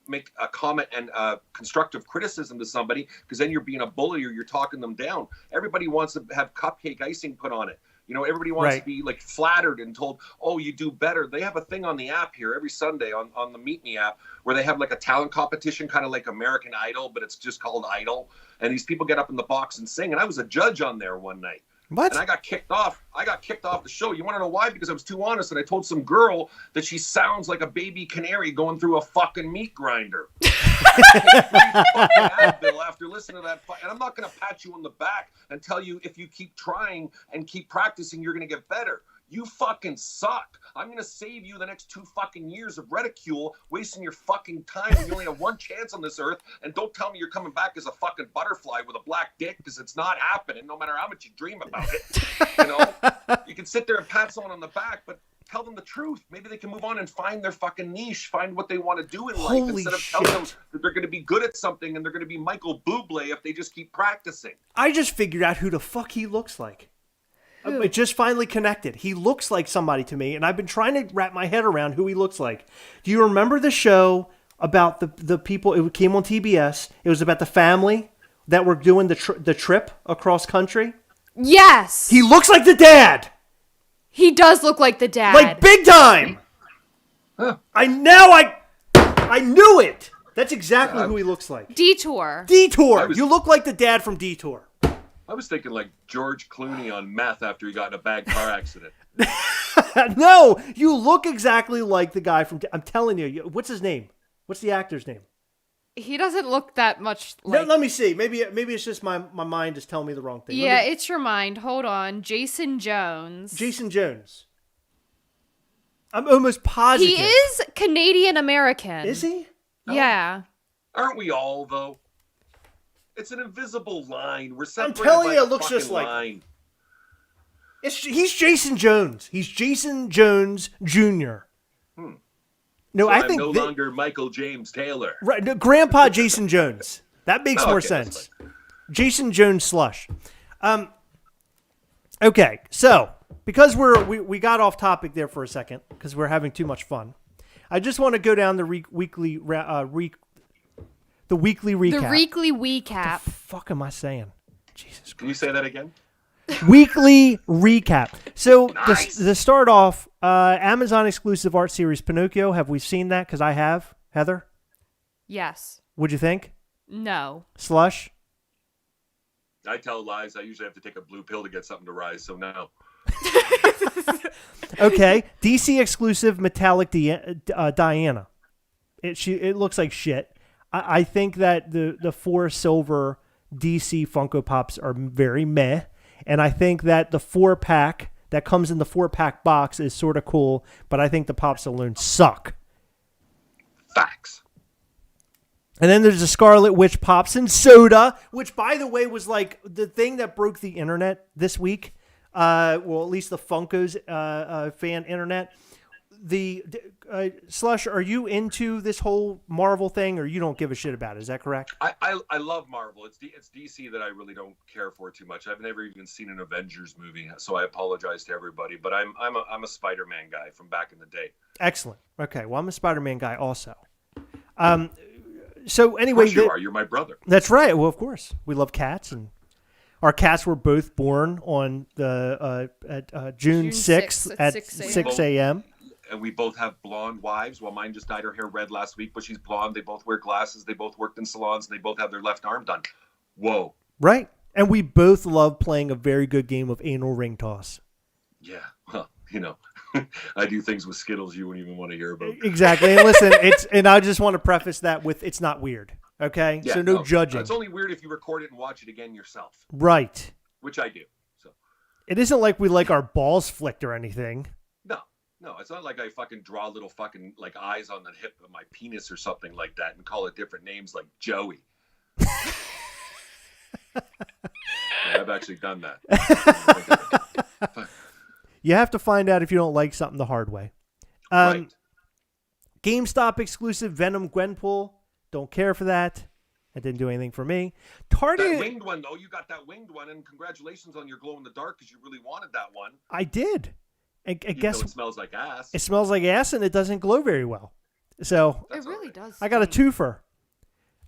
make a comment and constructive criticism to somebody, because then you're being a bully or you're talking them down. Everybody wants to have cupcake icing put on it. You know, everybody wants Right. to be like flattered and told, oh, you do better. They have a thing on the app here every Sunday on the Meet Me app where they have like a talent competition, kind of like American Idol, but it's just called Idol. And these people get up in the box and sing. And I was a judge on there one night. What? And I got kicked off. I got kicked off the show. You want to know why? Because I was too honest, and I told some girl that she sounds like a baby canary going through a fucking meat grinder. Advil after listening to that, and I'm not going to pat you on the back and tell you if you keep trying and keep practicing, you're going to get better. You fucking suck. I'm going to save you the next 2 fucking years of ridicule, wasting your fucking time when you only have one chance on this earth. And don't tell me you're coming back as a fucking butterfly with a black dick, because it's not happening, no matter how much you dream about it. You know, you can sit there and pat someone on the back, but tell them the truth. Maybe they can move on and find their fucking niche, find what they want to do in life, Holy instead of telling them shit. that they're going to be good at something and they're going to be Michael Bublé if they just keep practicing. I just figured out who the fuck he looks like. It just finally connected. He looks like somebody to me, and I've been trying to wrap my head around who he looks like. Do you remember the show about the people? It came on TBS. It was about the family that were doing the trip across country. Yes. He looks like the dad. He does look like the dad. Like big time. Huh. I knew it. That's exactly who he looks like. Detour. Detour. You look like the dad from Detour. I was thinking like George Clooney on meth after he got in a bad car accident. No, you look exactly like the guy from. I'm telling you. What's his name? What's the actor's name? He doesn't look that much like... Let me see. Maybe it's just my mind is telling me the wrong thing. Yeah, it's your mind. Hold on. Jason Jones. Jason Jones. I'm almost positive. He is Canadian American. Is he? Yeah. Aren't we all, though? It's an invisible line. We're separated telling by you, a it looks just fucking like line. He's Jason Jones. He's Jason Jones Jr. No, So I I'm think no longer Michael James Taylor. right, no, Grandpa Jason Jones. That makes more Okay, that's sense. Jason Jones slush. Okay, so because we got off topic there for a second because we're having too much fun, I just want to go down the weekly recap. The weekly recap. What the fuck am I saying? Jesus Can you say that again? Christ. Weekly recap. So Nice. to start off, Amazon exclusive art series Pinocchio. Have we seen that? Because I have. Heather, Yes. what'd you think? No. Slush. I tell lies. I usually have to take a blue pill to get something to rise, so no. Okay, DC exclusive metallic Diana. It looks like shit. I think that the 4 silver DC Funko Pops are very meh, and I think that the 4-pack that comes in the 4-pack box is sort of cool, but I think the Pops alone suck. Facts. And then there's the Scarlet Witch Pops and Soda, which, by the way, was like the thing that broke the internet this week. Well, at least the Funko's fan internet. Slush, are you into this whole Marvel thing, or you don't give a shit about it? Is that correct? I love Marvel. It's DC that I really don't care for too much. I've never even seen an Avengers movie, so I apologize to everybody. But I'm a Spider-Man guy from back in the day. Excellent. Okay, well, I'm a Spider-Man guy also. So anyway, Of course you are. You're my brother. That's right. Well, of course, we love cats, and our cats were both born on the June 6th at 6 a.m. And we both have blonde wives. Well, mine just dyed her hair red last week, but she's blonde. They both wear glasses. They both worked in salons. And they both have their left arm done. Whoa. Right. And we both love playing a very good game of anal ring toss. Yeah. Well, you know, I do things with Skittles you wouldn't even want to hear about. Exactly. And listen, and I just want to preface that with it's not weird. Okay? Yeah, so no judging. It's only weird if you record it and watch it again yourself. Right. Which I do. So it isn't like we like our balls flicked or anything. No, it's not like I fucking draw little fucking like eyes on the hip of my penis or something like that and call it different names like Joey. Yeah, I've actually done that. You have to find out if you don't like something the hard way. Right. GameStop exclusive Venom Gwenpool. Don't care for that. That didn't do anything for me. Target. That winged one though, you got that winged one, and congratulations on your glow in the dark because you really wanted that one. I did. I guess it smells like ass. It smells like ass, and it doesn't glow very well. So It really does. I got a twofer.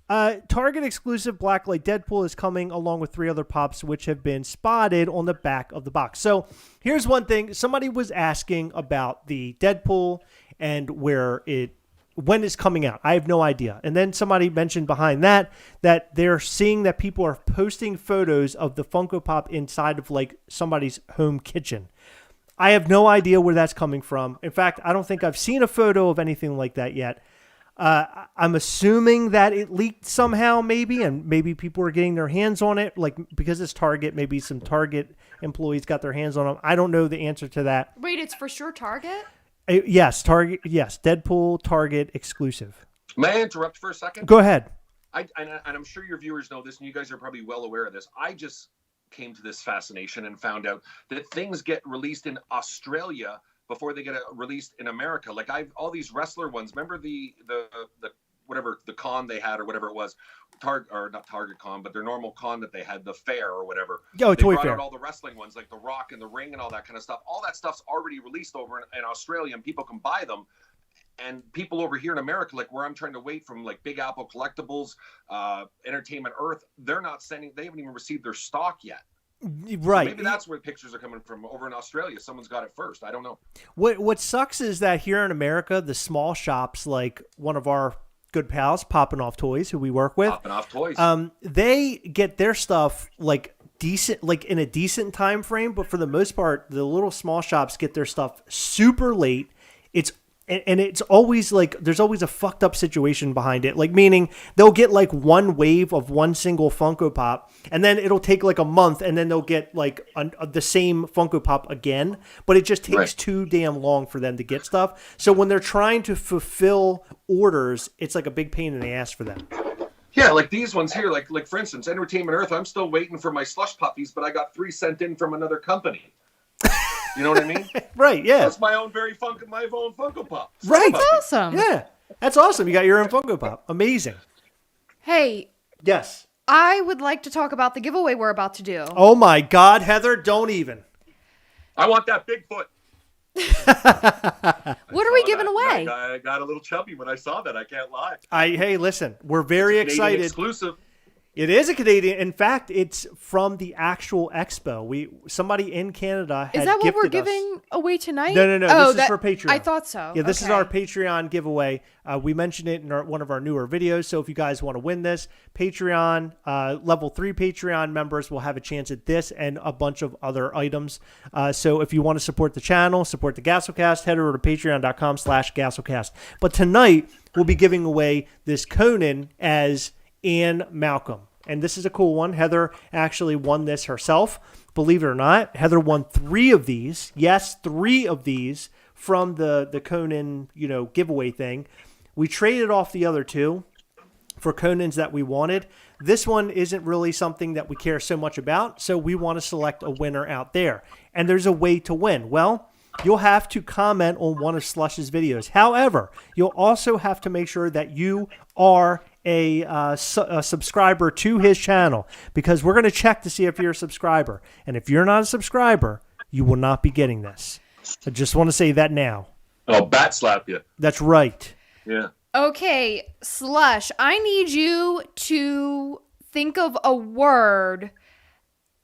Target exclusive Blacklight Deadpool is coming along with 3 other pops, which have been spotted on the back of the box. So here's one thing. Somebody was asking about the Deadpool and when it's coming out. I have no idea. And then somebody mentioned behind that they're seeing that people are posting photos of the Funko Pop inside of like somebody's home kitchen. I have no idea where that's coming from. In fact, I don't think I've seen a photo of anything like that yet. I'm assuming that it leaked somehow, maybe, and maybe people are getting their hands on it, like because it's Target. Maybe some Target employees got their hands on them. I don't know the answer to that. Wait, it's for sure Target? Yes, Target. Yes, Deadpool Target exclusive. May I interrupt for a second? Go ahead. And I'm sure your viewers know this, and you guys are probably well aware of this. I just came to this fascination and found out that things get released in Australia before they get released in America. Like all these wrestler ones. Remember the whatever the con they had or whatever it was, not Target Con, but their normal con that they had, the fair or whatever. Yo, they Toy brought Fair. out all the wrestling ones like the Rock and the Ring and all that kind of stuff. All that stuff's already released over in Australia, and people can buy them. And people over here in America, like where I'm trying to wait from, like Big Apple Collectibles, Entertainment Earth, they're not sending. They haven't even received their stock yet. Right. So maybe that's where pictures are coming from over in Australia. Someone's got it first. I don't know. What sucks is that here in America, the small shops, like one of our good pals, Poppin' Off Toys, who we work with, Popping Off Toys, they get their stuff like decent, like in a decent time frame. But for the most part, the little small shops get their stuff super late. And it's always like there's always a fucked up situation behind it. Like meaning they'll get like one wave of one single Funko Pop, and then it'll take like a month, and then they'll get like the same Funko Pop again. But it just takes too damn long for them to get stuff. So when they're trying to fulfill orders, it's like a big pain in the ass for them. Yeah, like these ones here, like for instance, Entertainment Earth. I'm still waiting for my slush puppies, but I got 3 sent in from another company. You know what I mean? Right, yeah. That's my own Funko Pop. Right. That's awesome. Yeah, that's awesome. You got your own Funko Pop. Amazing. Hey, Yes. I would like to talk about the giveaway we're about to do. Oh my God, Heather, don't even. I want that Bigfoot. What are we giving away? I got a little chubby when I saw that. I can't lie. Hey, listen, we're very Canadian excited. Exclusive. It is a Canadian. In fact, it's from the actual expo. Somebody in Canada had Is that what we're gifted us- giving away tonight? No. Oh, this is for Patreon. I thought so. Yeah, this is Okay. our Patreon giveaway. We mentioned it in one of our newer videos. So if you guys want to win this, Patreon, level 3 Patreon members will have a chance at this and a bunch of other items. So if you want to support the channel, support the Gastlecast, head over to patreon.com/Gastlecast. But tonight, we'll be giving away this Conan as Ann Malcolm. And this is a cool one. Heather actually won this herself. Believe it or not, Heather won 3 of these. Yes, 3 of these from the Conan, giveaway thing. We traded off the other 2 for Conans that we wanted. This one isn't really something that we care so much about, so we want to select a winner out there. And there's a way to win. Well, you'll have to comment on one of Slush's videos. However, you'll also have to make sure that you are a subscriber to his channel, because we're going to check to see if you're a subscriber. And if you're not a subscriber, you will not be getting this. I just want to say that now. Oh, bat slap you. That's right. Yeah. Okay, Slush, I need you to think of a word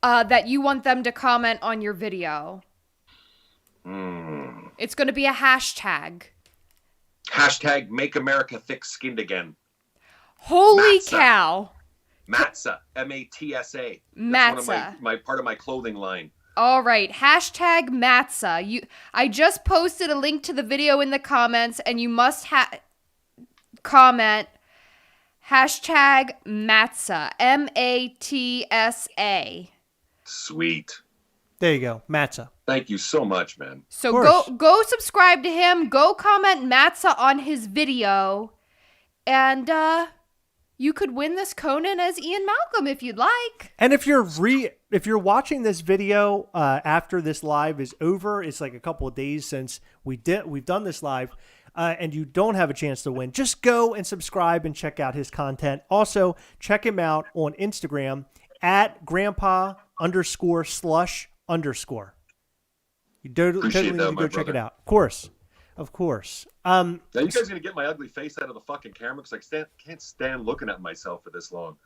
that you want them to comment on your video. It's going to be a hashtag. Hashtag Make America Thick-Skinned Again. Holy Matza. cow. Matza. M-A-T-S-A. Matza. That's one of my part of my clothing line. All right, hashtag Matza. I just posted a link to the video in the comments, and you must comment hashtag Matza. M-A-T-S-A. Sweet. There you go. Matza. Thank you so much, man. So go subscribe to him. Go comment Matza on his video. And you could win this Conan as Ian Malcolm if you'd like. And if you're watching this video after this live is over, it's like a couple of days since we've done this live, and you don't have a chance to win, just go and subscribe and check out his content. Also, check him out on Instagram at grandpa_slush_. You totally need to go check it out. Of course. Of course. Now you guys gonna get my ugly face out of the fucking camera because I can't stand looking at myself for this long.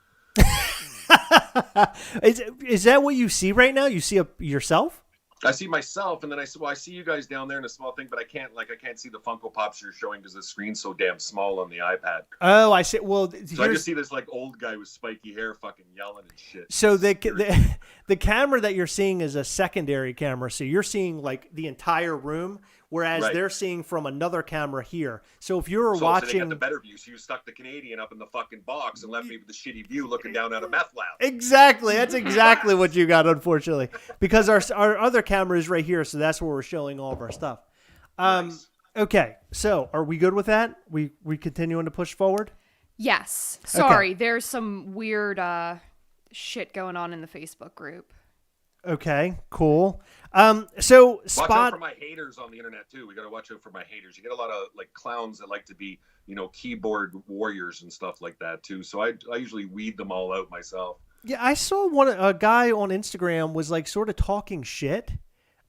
Is that what you see right now? You see yourself? I see myself, and then I see you guys down there in a small thing, but I can't see the Funko Pops you're showing because the screen's so damn small on the iPad. Oh, I see. Well, so I just see this like old guy with spiky hair, fucking yelling and shit. So the camera that you're seeing is a secondary camera, so you're seeing like the entire room, whereas they're seeing from another camera here. So if you're watching, so they got the better view. So you stuck the Canadian up in the fucking box and left me with the shitty view looking down at a meth lab. Exactly. That's exactly what you got, unfortunately, because our other camera is right here, so that's where we're showing all of our stuff. Nice. Okay, so are we good with that? We continuing to push forward? Yes. Sorry, there's some weird shit going on in the Facebook group. Okay, cool. So watch out for my haters on the internet too. We got to watch out for my haters. You get a lot of like clowns that like to be, keyboard warriors and stuff like that too. So I usually weed them all out myself. Yeah, I saw a guy on Instagram was like sort of talking shit.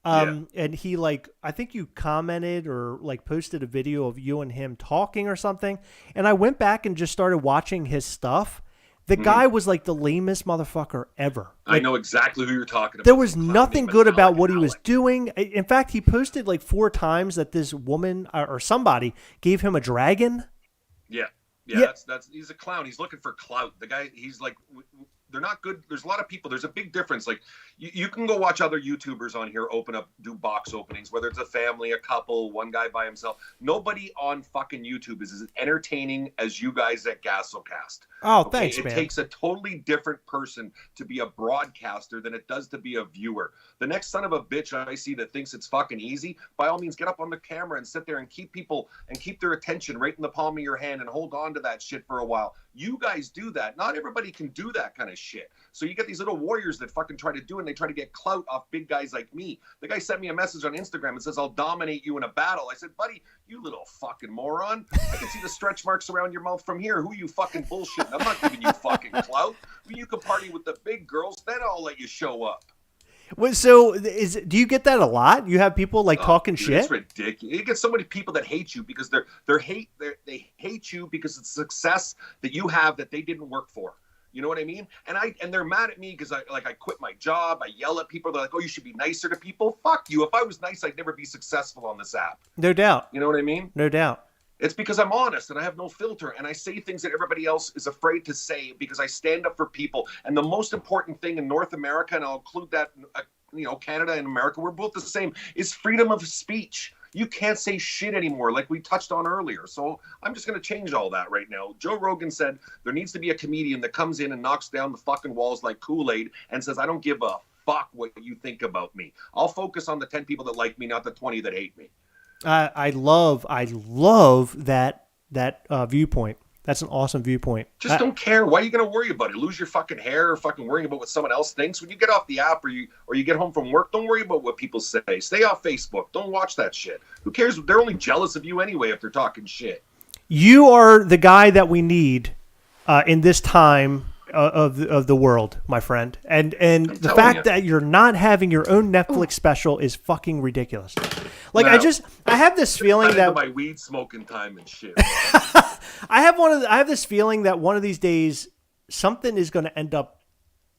And he I think you commented or like posted a video of you and him talking or something. And I went back and just started watching his stuff. The guy was like the lamest motherfucker ever. I know exactly who you're talking about. There was nothing good about what he was doing. In fact, he posted like 4 times that this woman or somebody gave him a dragon. Yeah. That's he's a clown. He's looking for clout. The guy, he's like, they're not good. There's a lot of people. There's a big difference. Like you can go watch other YouTubers on here do box openings, whether it's a family, a couple, one guy by himself. Nobody on fucking YouTube is as entertaining as you guys at Gastlecast. Oh, thanks, man. It takes a totally different person to be a broadcaster than it does to be a viewer. The next son of a bitch I see that thinks it's fucking easy, by all means, get up on the camera and sit there and keep their attention right in the palm of your hand and hold on to that shit for a while. You guys do that. Not everybody can do that kind of shit. So you get these little warriors that fucking try to do it, and they try to get clout off big guys like me. The guy sent me a message on Instagram and says, I'll dominate you in a battle. I said, buddy, you little fucking moron. I can see the stretch marks around your mouth from here. Who you fucking bullshitting? I'm not giving you fucking clout. When you can party with the big girls, then I'll let you show up. Well, so do you get that a lot? You have people like talking shit? It's ridiculous. You get so many people that hate you because they hate you because it's success that you have that they didn't work for. You know what I mean? And they're mad at me because I quit my job. I yell at people. They're like, "Oh, you should be nicer to people." Fuck you. If I was nice, I'd never be successful on this app. No doubt. You know what I mean? No doubt. It's because I'm honest and I have no filter and I say things that everybody else is afraid to say because I stand up for people. And the most important thing in North America, and I'll include that, Canada and America, we're both the same, is freedom of speech. You can't say shit anymore like we touched on earlier. So I'm just going to change all that right now. Joe Rogan said there needs to be a comedian that comes in and knocks down the fucking walls like Kool-Aid and says, I don't give a fuck what you think about me. I'll focus on the 10 people that like me, not the 20 that hate me. I love that viewpoint. That's an awesome viewpoint. Just don't care. Why are you going to worry about it? Lose your fucking hair or fucking worrying about what someone else thinks? When you get off the app or you get home from work, don't worry about what people say. Stay off Facebook. Don't watch that shit. Who cares? They're only jealous of you anyway if they're talking shit. You are the guy that we need in this time of the world, my friend. And the fact that you're not having your own Netflix special is fucking ridiculous. Like, now, I have this feeling that my weed smoking time and shit. I have this feeling that one of these days something is going to end up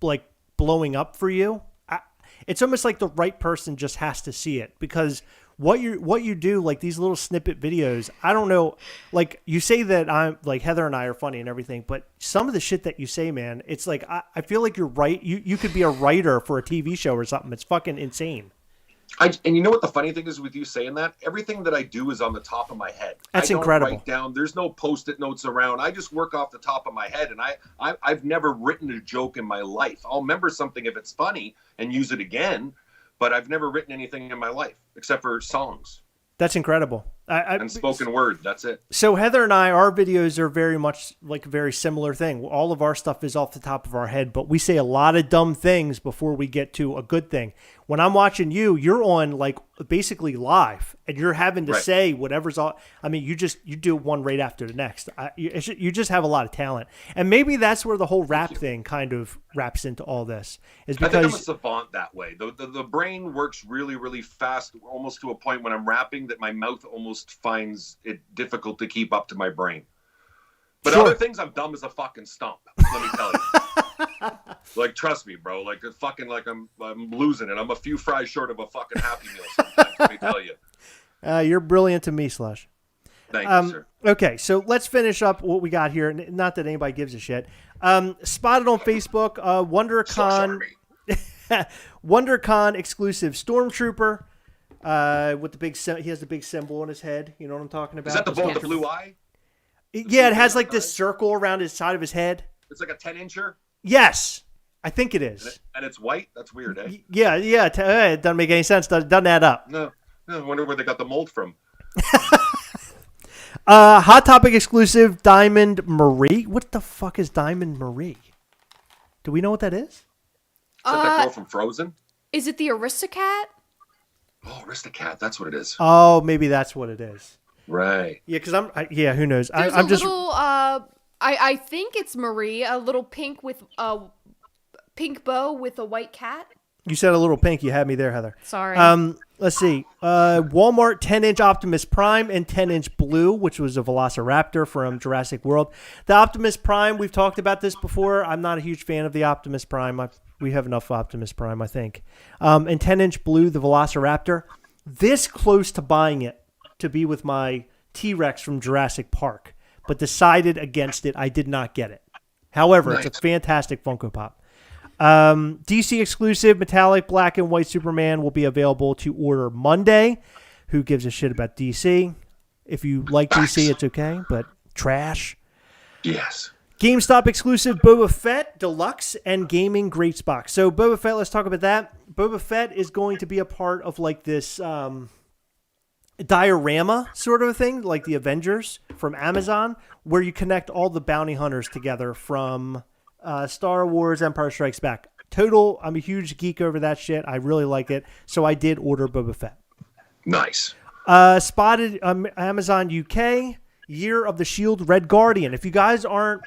like blowing up for you. It's almost like the right person just has to see it, because what you do, like these little snippet videos, I don't know, like you say that I'm like Heather and I are funny and everything, but some of the shit that you say, man, it's like I feel like you're right. You could be a writer for a TV show or something. It's fucking insane. And you know what the funny thing is with you saying that? Everything that I do is on the top of my head. That's incredible. Write down. There's no Post-it notes around. I just work off the top of my head, and I've never written a joke in my life. I'll remember something if it's funny and use it again, but I've never written anything in my life except for songs. That's incredible. And spoken word. That's it. So Heather and I, our videos are very much like a very similar thing. All of our stuff is off the top of our head, but we say a lot of dumb things before we get to a good thing. When I'm watching you, you're on like basically live, and you're having to Right. say whatever's all. I mean, you do one right after the next. You just have a lot of talent, and maybe that's where the whole rap thing kind of wraps into all this. Is I think I'm a because savant that way. The brain works really, really fast, almost to a point when I'm rapping that my mouth almost finds it difficult to keep up to my brain. But Sure. other things, I'm dumb as a fucking stump. Let me tell you. Like, trust me, bro. Like, it's fucking like I'm losing it. I'm a few fries short of a fucking Happy Meal sometimes. Let me tell you. you're brilliant to me, Slush. Thank you, sir. Okay, so let's finish up what we got here. Not that anybody gives a shit. Spotted on Facebook, WonderCon. WonderCon exclusive Stormtrooper with the big. He has the big symbol on his head. You know what I'm talking about? Is that the boy with the blue eye? Yeah, it has like this circle around his side of his head. It's like a 10-incher? Yes, I think it is. And it's white? That's weird, eh? Yeah. It doesn't make any sense. Doesn't add up. No, I wonder where they got the mold from. Hot Topic exclusive Diamond Marie. What the fuck is Diamond Marie? Do we know what that is? Is that that girl from Frozen? Is it the Aristocat? Oh, Aristocat. That's what it is. Oh, maybe that's what it is. Right. Yeah, because who knows? There's I'm a just. little, I think it's Marie, a little pink with a pink bow with a white cat. You said a little pink. You had me there, Heather. Sorry. Let's see. Walmart 10-inch Optimus Prime and 10-inch Blue, which was a Velociraptor from Jurassic World. The Optimus Prime, we've talked about this before. I'm not a huge fan of the Optimus Prime. We have enough Optimus Prime, I think. And 10-inch Blue, the Velociraptor. This close to buying it to be with my T-Rex from Jurassic Park, but decided against it. I did not get it. However, Nice. It's a fantastic Funko Pop. DC exclusive metallic black and white Superman will be available to order Monday. Who gives a shit about DC? If you like DC, it's okay, but trash. Yes. GameStop exclusive Boba Fett Deluxe and Gaming Greats Box. So Boba Fett, let's talk about that. Boba Fett is going to be a part of like this diorama sort of a thing, like the Avengers from Amazon, where you connect all the bounty hunters together from Star Wars Empire Strikes Back. I'm a huge geek over that shit. I really like it. So I did order Boba Fett. Nice. Spotted Amazon UK, Year of the Shield Red Guardian. If you guys aren't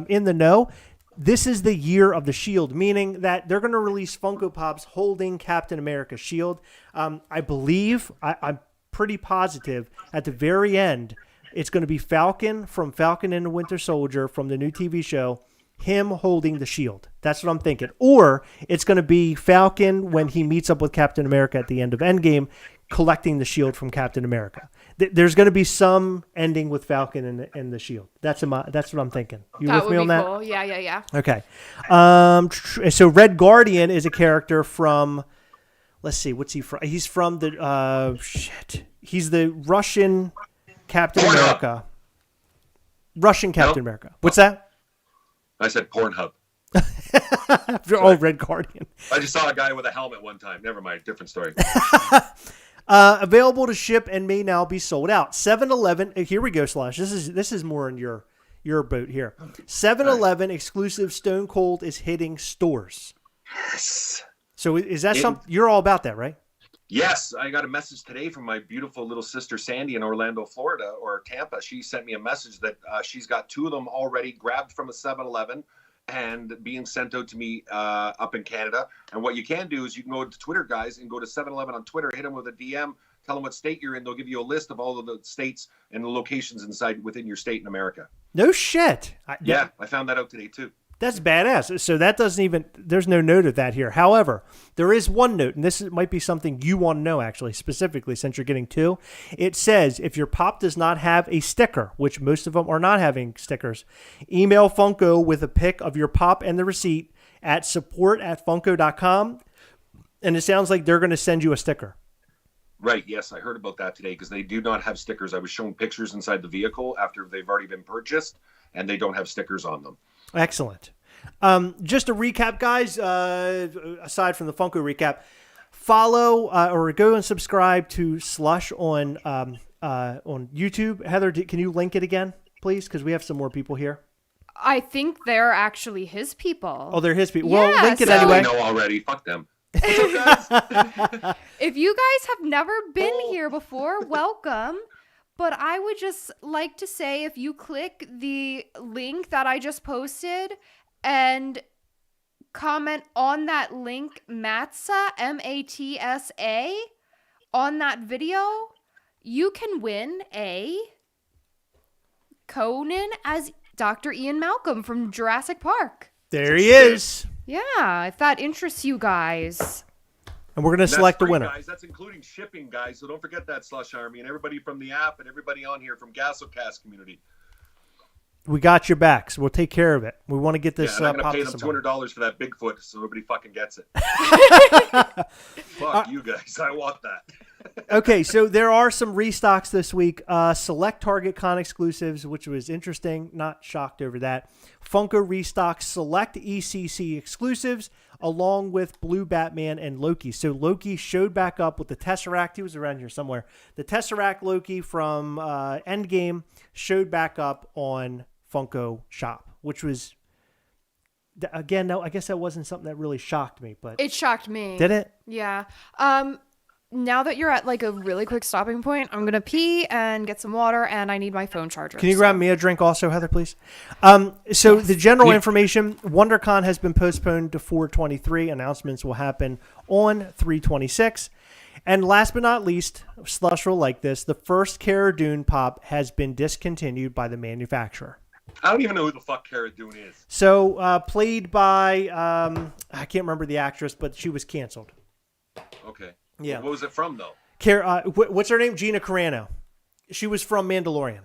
in the know, this is the Year of the Shield, meaning that they're going to release Funko Pops holding Captain America's shield. I believe, I'm pretty positive, at the very end, it's going to be Falcon from Falcon and the Winter Soldier from the new TV show, him holding the shield. That's what I'm thinking. Or it's going to be Falcon when he meets up with Captain America at the end of Endgame, collecting the shield from Captain America. There's going to be some ending with Falcon and the shield. That's what I'm thinking. You That with would me be on that? cool. Yeah. Okay. So Red Guardian is a character from, let's see, what's he from? He's from the, he's the Russian Captain America. Russian Captain America. What's that? I said Pornhub. Oh, Red Guardian. I just saw a guy with a helmet one time. Never mind. Different story. Available to ship and may now be sold out. 7-Eleven. Here we go, Slash. This is more in your boat here. 7-Eleven exclusive Stone Cold is hitting stores. Yes. So is that something you're all about that, right? Yes, I got a message today from my beautiful little sister Sandy in Orlando, Florida, or Tampa. She sent me a message that she's got 2 of them already grabbed from a 7-Eleven and being sent out to me up in Canada. And what you can do is you can go to Twitter, guys, and go to 7-Eleven on Twitter, hit them with a DM, tell them what state you're in. They'll give you a list of all of the states and the locations within your state in America. No shit. Yeah, I found that out today too. That's badass. So that doesn't even, there's no note of that here. However, there is one note, and might be something you want to know actually, specifically since you're getting 2. It says, if your pop does not have a sticker, which most of them are not having stickers, email Funko with a pic of your pop and the receipt at support@funko.com. And it sounds like they're going to send you a sticker. Right. Yes, I heard about that today because they do not have stickers. I was shown pictures inside the vehicle after they've already been purchased, and they don't have stickers on them. Excellent. Just a recap, guys, aside from the Funko recap, follow or go and subscribe to Slush on YouTube. Heather, can you link it again, please? Because we have some more people here. I think they're actually his people. Oh, they're his people. Yeah, Well, link it so- anyway. I know already. Fuck them. What's up, guys? If you guys have never been here before, welcome. But I would just like to say, if you click the link that I just posted and comment on that link, Matsa, Matsa, on that video, you can win a Conan as Dr. Ian Malcolm from Jurassic Park. There he is. Yeah, if that interests you guys. And we're going to select the free, winner. Guys. That's including shipping, guys. So don't forget that, Slush Army, and everybody from the app and everybody on here from Gastlecast community. We got your back, so we'll take care of it. We want to get this. Yeah, and I'm going to pay them $200 for that Bigfoot, so nobody fucking gets it. Fuck you guys. I want that. Okay, so there are some restocks this week. Select Target Con exclusives, which was interesting. Not shocked over that. Funko restocks select ECC exclusives, along with Blue Batman and Loki. So Loki showed back up with the Tesseract. He was around here somewhere. The Tesseract Loki from Endgame showed back up on Funko Shop, which was, again, no, I guess that wasn't something that really shocked me, but it shocked me. Did it? Yeah. Now that you're at like a really quick stopping point, I'm gonna pee and get some water, and I need my phone charger. Can you grab me a drink also, Heather, please? So the general information, WonderCon has been postponed to 4/23. Announcements will happen on 3/26. And last but not least, Slush will like this, the first Cara Dune pop has been discontinued by the manufacturer. I don't even know who the fuck Cara Dune is. So played by, I can't remember the actress, but she was canceled. Okay. Yeah. What was it from, though? What's her name? Gina Carano. She was from Mandalorian.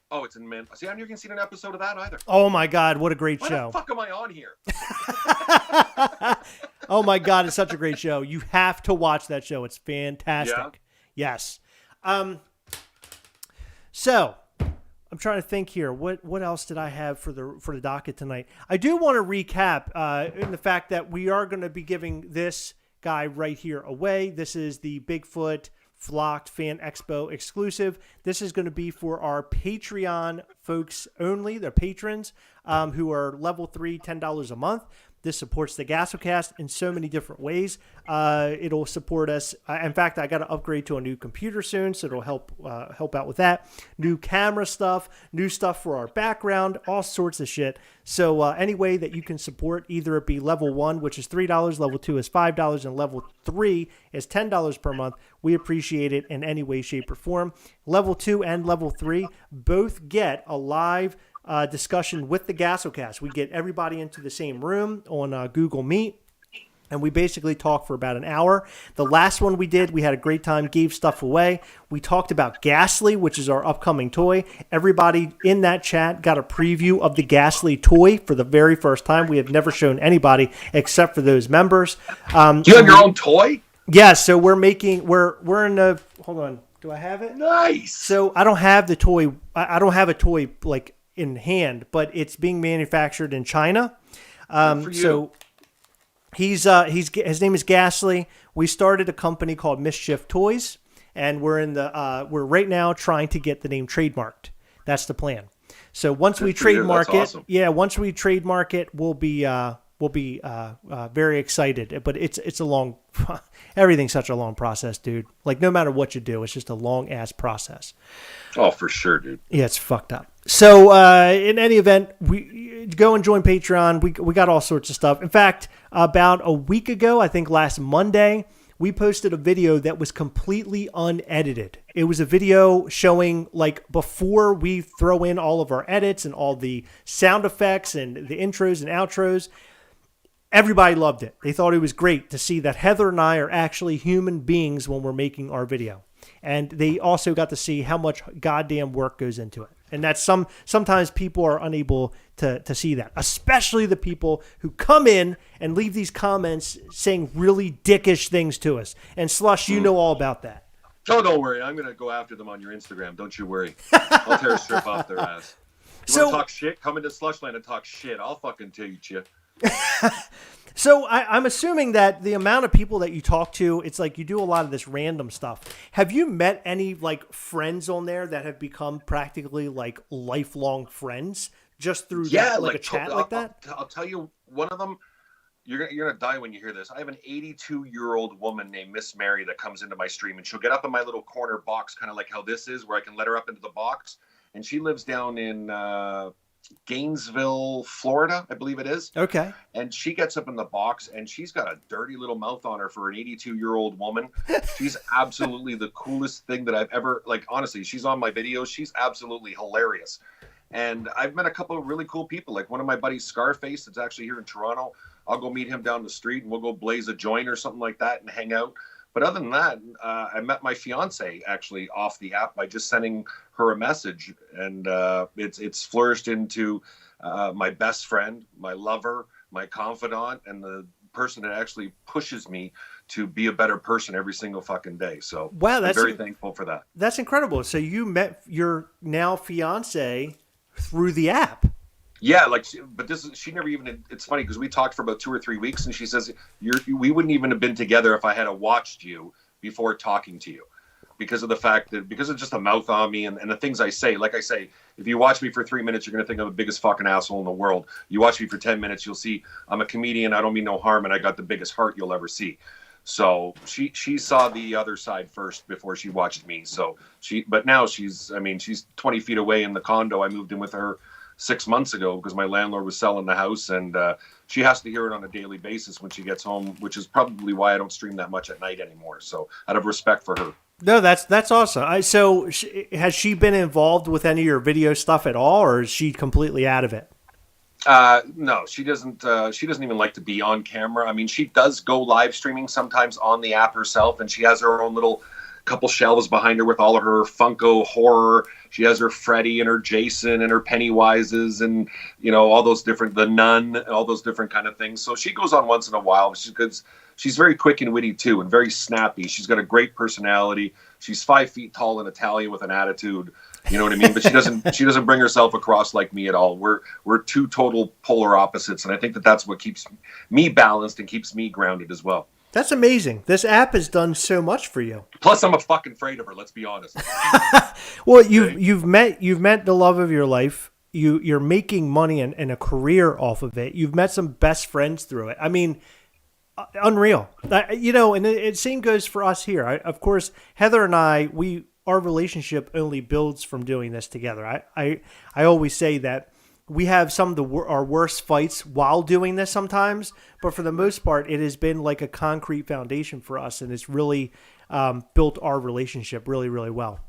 Oh, it's in See, I haven't seen an episode of that either. Oh, my God. What a great show. Why the fuck am I on here? Oh, my God. It's such a great show. You have to watch that show. It's fantastic. Yeah? Yes. So I'm trying to think here. What else did I have for the docket tonight? I do want to recap in the fact that we are going to be giving this guy right here away. This is the Bigfoot Flocked Fan Expo exclusive. This is going to be for our Patreon folks only, the patrons who are level 3, $10 a month. This supports the Gastlecast in so many different ways. It'll support us. In fact, I got to upgrade to a new computer soon, so it'll help out with that. New camera stuff, new stuff for our background, all sorts of shit. So any way that you can support, either it be level 1, which is $3, level 2 is $5, and level 3 is $10 per month. We appreciate it in any way, shape, or form. Level 2 and level 3 both get a live discussion with the Gastlecast. We get everybody into the same room on Google Meet, and we basically talk for about an hour. The last one we did, we had a great time, gave stuff away. We talked about Ghastly, which is our upcoming toy. Everybody in that chat got a preview of the Ghastly toy for the very first time. We have never shown anybody except for those members. Do you have your own toy? Yeah, so we're in the, hold on, do I have it? Nice. So I don't have the toy. I don't have a toy like in hand, but it's being manufactured in China. So his name is Ghastly. We started a company called Mischief Toys, and we're right now trying to get the name trademarked. That's the plan. So once we trademark it, once we trademark it, we'll be very excited. But it's a long, everything's such a long process, dude. Like no matter what you do, it's just a long ass process. Oh, for sure, dude. Yeah, it's fucked up. So in any event, we go and join Patreon. We got all sorts of stuff. In fact, about a week ago, I think last Monday, we posted a video that was completely unedited. It was a video showing like before we throw in all of our edits and all the sound effects and the intros and outros. Everybody loved it. They thought it was great to see that Heather and I are actually human beings when we're making our video. And they also got to see how much goddamn work goes into it. And that's sometimes people are unable to see that, especially the people who come in and leave these comments saying really dickish things to us. And Slush, you know all about that. Oh, don't worry. I'm going to go after them on your Instagram. Don't you worry. I'll tear a strip off their ass. You want to talk shit? Come into Slushland and talk shit. I'll fucking teach you. So I'm assuming that the amount of people that you talk to, it's like you do a lot of this random stuff. Have you met any like friends on there that have become practically like lifelong friends just through a chat like that? I'll tell you, one of them, you're gonna die when you hear this. I have an 82-year-old woman named Miss Mary that comes into my stream, and she'll get up in my little corner box, kind of like how this is, where I can let her up into the box. And she lives down in Gainesville, Florida, I believe it is. Okay. And she gets up in the box, and she's got a dirty little mouth on her for an 82-year-old woman. She's absolutely the coolest thing that I've ever, like, honestly, she's on my videos. She's absolutely hilarious. And I've met a couple of really cool people, like one of my buddies, Scarface, that's actually here in Toronto. I'll go meet him down the street, and we'll go blaze a joint or something like that and hang out. But other than that, I met my fiance actually off the app by just sending her a message, and it's flourished into my best friend, my lover, my confidant, and the person that actually pushes me to be a better person every single fucking day. So wow, I'm very thankful for that. That's incredible. So you met your now fiance through the app. Yeah, like, but she never even. It's funny because we talked for about 2 or 3 weeks, and she says we wouldn't even have been together if I had watched you before talking to you, because of the fact that because it's just a mouth on me and the things I say. Like I say, if you watch me for 3 minutes, you're gonna think I'm the biggest fucking asshole in the world. You watch me for 10 minutes, you'll see I'm a comedian. I don't mean no harm, and I got the biggest heart you'll ever see. So she saw the other side first before she watched me. So but now she's 20 feet away in the condo. I moved in with her 6 months ago because my landlord was selling the house, and she has to hear it on a daily basis when she gets home, which is probably why I don't stream that much at night anymore. So out of respect for her. No, that's awesome. Has she been involved with any of your video stuff at all, or is she completely out of it? No, she doesn't. She doesn't even like to be on camera. I mean, she does go live streaming sometimes on the app herself, and she has her own little couple shelves behind her with all of her Funko horror. She has her Freddy and her Jason and her Pennywises and, all those different, the Nun, all those different kind of things. So she goes on once in a while. She's very quick and witty too, and very snappy. She's got a great personality. She's 5 feet tall and Italian with an attitude. You know what I mean? But she doesn't bring herself across like me at all. We're two total polar opposites, and I think that's what keeps me balanced and keeps me grounded as well. That's amazing. This app has done so much for you. Plus, I'm a fucking afraid of her. Let's be honest. Well, you've met the love of your life. You're making money and a career off of it. You've met some best friends through it. I mean, unreal. And the same goes for us here. Of course, Heather and I, our relationship only builds from doing this together. I always say that we have some of our worst fights while doing this sometimes, but for the most part, it has been like a concrete foundation for us, and it's really built our relationship really, really well.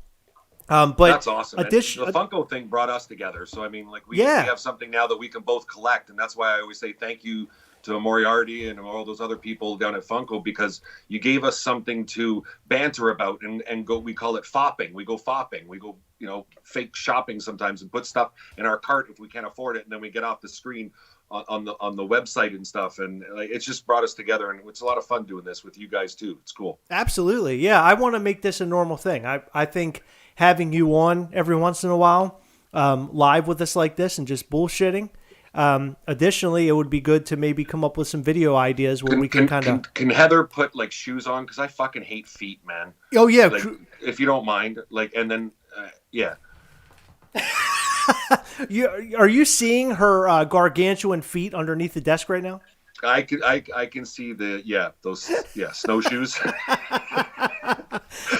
But that's awesome. The Funko thing brought us together. So, I mean, like we have something now that we can both collect, and that's why I always say thank you to Moriarty and all those other people down at Funko, because you gave us something to banter about and go. We call it fopping. We go fopping. We go, fake shopping sometimes and put stuff in our cart if we can't afford it, and then we get off the screen on the website and stuff. And it's just brought us together, and it's a lot of fun doing this with you guys too. It's cool. Absolutely, yeah. I want to make this a normal thing. I think having you on every once in a while, live with us like this and just bullshitting. Additionally, it would be good to maybe come up with some video ideas where we can kind of. Can Heather put like shoes on? Because I fucking hate feet, man. Oh yeah, like, if you don't mind, like, and then yeah. Are you seeing her gargantuan feet underneath the desk right now? I can see those snowshoes.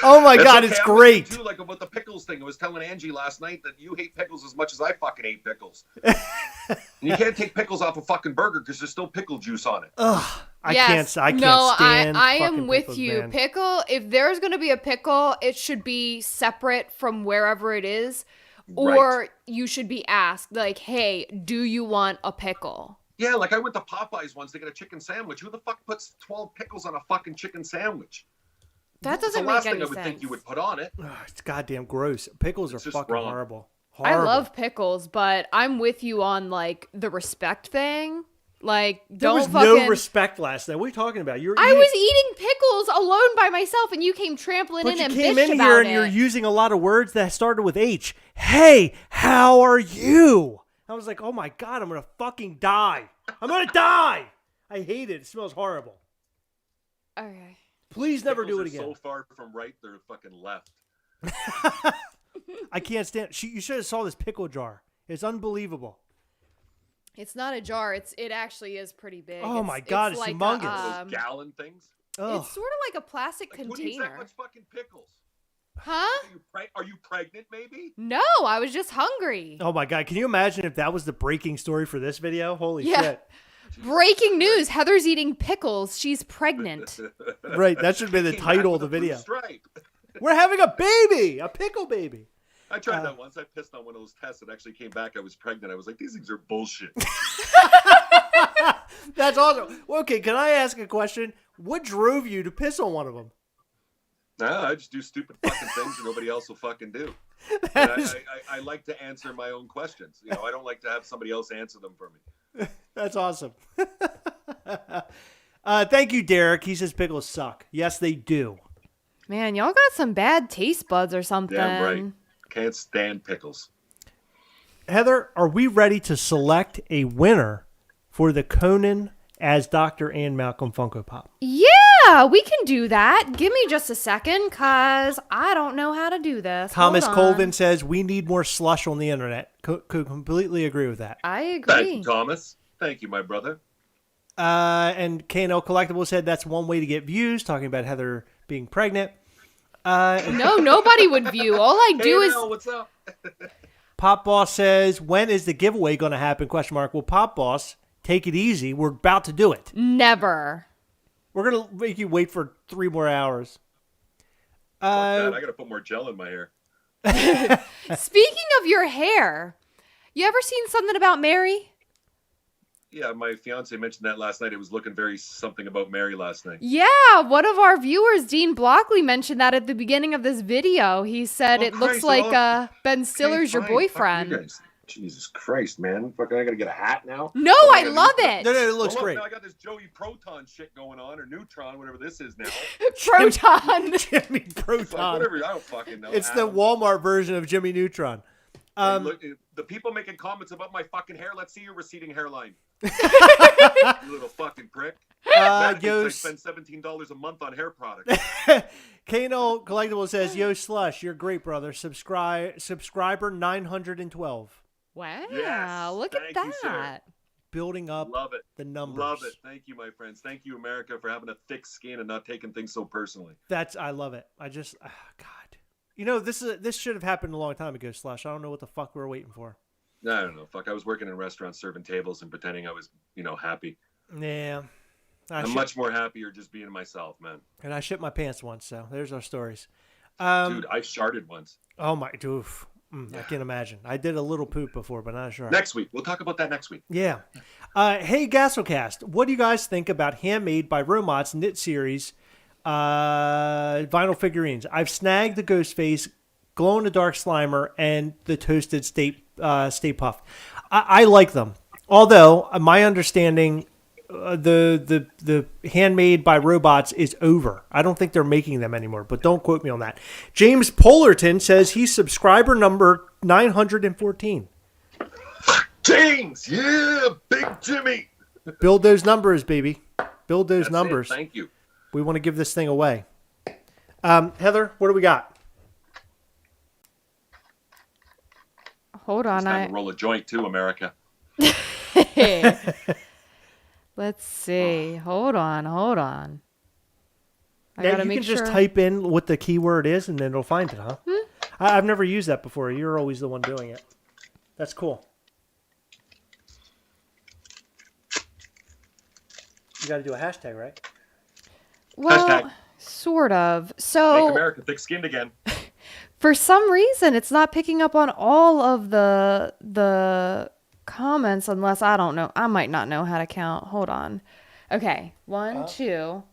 Oh my God, it's great. Too, like about the pickles thing. I was telling Angie last night that you hate pickles as much as I fucking hate pickles. And you can't take pickles off a fucking burger because there's still pickle juice on it. Ugh, I can't stand. I am with pickles, you. Man. Pickle. If there's gonna be a pickle, it should be separate from wherever it is, or you should be asked, like, "Hey, do you want a pickle?" Yeah, like I went to Popeyes once to get a chicken sandwich. Who the fuck puts 12 pickles on a fucking chicken sandwich? That doesn't make any sense. The last thing I would think you would put on it. Ugh, it's goddamn gross. Pickles are fucking horrible. I love pickles, but I'm with you on like the respect thing. Like, there was no respect last night. What are you talking about? I was eating pickles alone by myself, and you came trampling in and bitched about it. You came in here and you're using a lot of words that started with H. Hey, how are you? I was like, oh my God, I'm gonna fucking die. I'm gonna die. I hate it. It smells horrible. Okay. Please never do it again. So far from right, they're fucking left. I can't stand. You should have saw this pickle jar. It's unbelievable. It's not a jar. It actually is pretty big. Oh my God, it's like humongous. Those gallon things. Ugh. It's sort of like a plastic Like, who needs that container. much fucking pickles? Huh? Are you pregnant, maybe? No, I was just hungry. Oh my God, can you imagine if that was the breaking story for this video? Holy Yeah. shit. Breaking news: Heather's eating pickles. She's pregnant. Right, that should be the Came back title of with the a blue video. stripe. We're having a baby, a pickle baby. I tried that once. I pissed on one of those tests. It actually came back. I was pregnant. I was like, these things are bullshit. That's awesome. Okay, can I ask a question? What drove you to piss on one of them? Nah, I just do stupid fucking things that nobody else will fucking do. And I like to answer my own questions. You know, I don't like to have somebody else answer them for me. That's awesome. Thank you, Derek. He says pickles suck. Yes, they do. Man, y'all got some bad taste buds or something. Damn right. Can't stand pickles. Heather, are we ready to select a winner for the Conan as Dr. Ann Malcolm Funko Pop? Yeah, we can do that. Give me just a second, because I don't know how to do this. Thomas Hold on. Colvin says we need more slush on the internet. Could completely agree with that. I agree. Thank you, Thomas. Thank you, my brother. And K&L Collectible said that's one way to get views, talking about Heather being pregnant. No, nobody would view. All I do Hey, is... Mel, what's up? Pop Boss says, when is the giveaway going to happen? Question mark. Well, Pop Boss, take it easy. We're about to do it. Never. We're going to make you wait for 3 more hours. Fuck that. I got to put more gel in my hair. Speaking of your hair, you ever seen something about Mary? Yeah, my fiance mentioned that last night. It was looking very something about Mary last night. Yeah, one of our viewers, Dean Blockley, mentioned that at the beginning of this video. He said it looks Christ, like Ben Stiller's your fine. Fuck you boyfriend. guys. Jesus Christ, man. Fucking, I got to get a hat now. No, Oh, I love it. No, it looks Oh, look, great. now I got this Joey Proton shit going on, or Neutron, whatever this is now. Proton. Jimmy Fuck, Proton. whatever, I don't fucking know. It's the Adam. Walmart version of Jimmy Neutron. Hey, look, the people making comments about my fucking hair, let's see your receding hairline. You little fucking prick. I spend $17 a month on hair products. Kano Collectible says, yo, Slush, you're great, brother. Subscriber 912. Wow, Yes, look at thank you, sir. that. Building up Love it. the numbers. Love it. Thank you, my friends. Thank you, America, for having a thick skin and not taking things so personally. I love it. God. You know, this should have happened a long time ago, Slush. I don't know what the fuck we're waiting for. I don't know. Fuck, I was working in restaurants serving tables and pretending I was, happy. Yeah. I'm much more happier just being myself, man. And I shit my pants once, so there's our stories. Dude, I sharted once. Oh my, oof. I can't imagine. I did a little poop before, but not a shark. Next week. We'll talk about that next week. Yeah. Hey, Gastlecast, what do you guys think about Handmade by Robots knit series vinyl figurines? I've snagged the Ghostface, glow-in-the-dark Slimer, and the Toasted Stay Puft. I like them. Although, my understanding, the Handmade by Robots is over. I don't think they're making them anymore, but don't quote me on that. James Polerton says he's subscriber number 914. James, yeah, Big Jimmy. Build those numbers, baby. Build those That's numbers. it. Thank you. We want to give this thing away. Heather, what do we got? Hold on, It's time to roll a joint too, America. Let's see. Hold on. I Yeah, gotta you make can sure. just type in what the keyword is, and then it'll find it, huh? I've never used that before. You're always the one doing it. That's cool. You got to do a hashtag, right? Well, Hashtag. sort of. Make So America thick-skinned again. for some reason, it's not picking up on all of the comments unless I don't know. I might not know how to count. Hold on. Okay, 1, 2,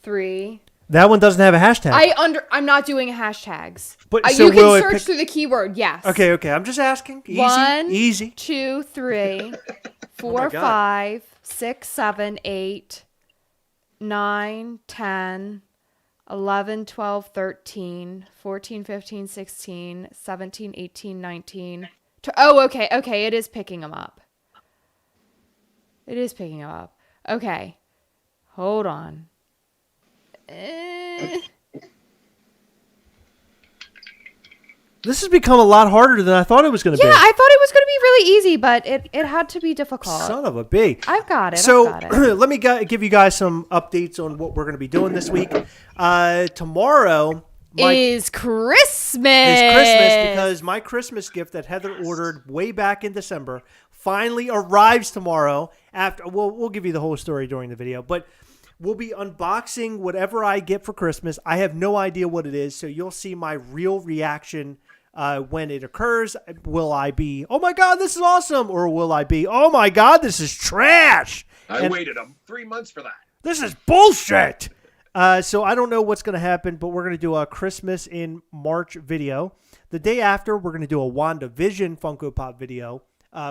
3. That one doesn't have a hashtag. I'm not doing hashtags. But You so can will it search pick- through the keyword. Yes. Okay. I'm just asking. Easy. 1, Easy. 2, 3, 4, God. 5, 6, 7, 8, 9, 10, 11, 12, 13, 14, 15, 16, 17, 18, 19. Oh, okay. Okay. It is picking them up. Okay. Hold on. This has become a lot harder than I thought it was going to be. Yeah, I thought it was going to be really easy, but it had to be difficult. Son of a bee. I've got it. So I've got it. let me give you guys some updates on what we're going to be doing this week. Tomorrow Is Christmas. is Christmas because my Christmas gift that Heather ordered way back in December finally arrives tomorrow. After we'll give you the whole story during the video, but we'll be unboxing whatever I get for Christmas. I have no idea what it is, so you'll see my real reaction when it occurs. Will I be, oh my God, this is awesome? Or will I be, oh my God, this is trash? I waited 3 months for that. This is bullshit. So I don't know what's going to happen, but we're going to do a Christmas in March video. The day after, we're going to do a WandaVision Funko Pop video.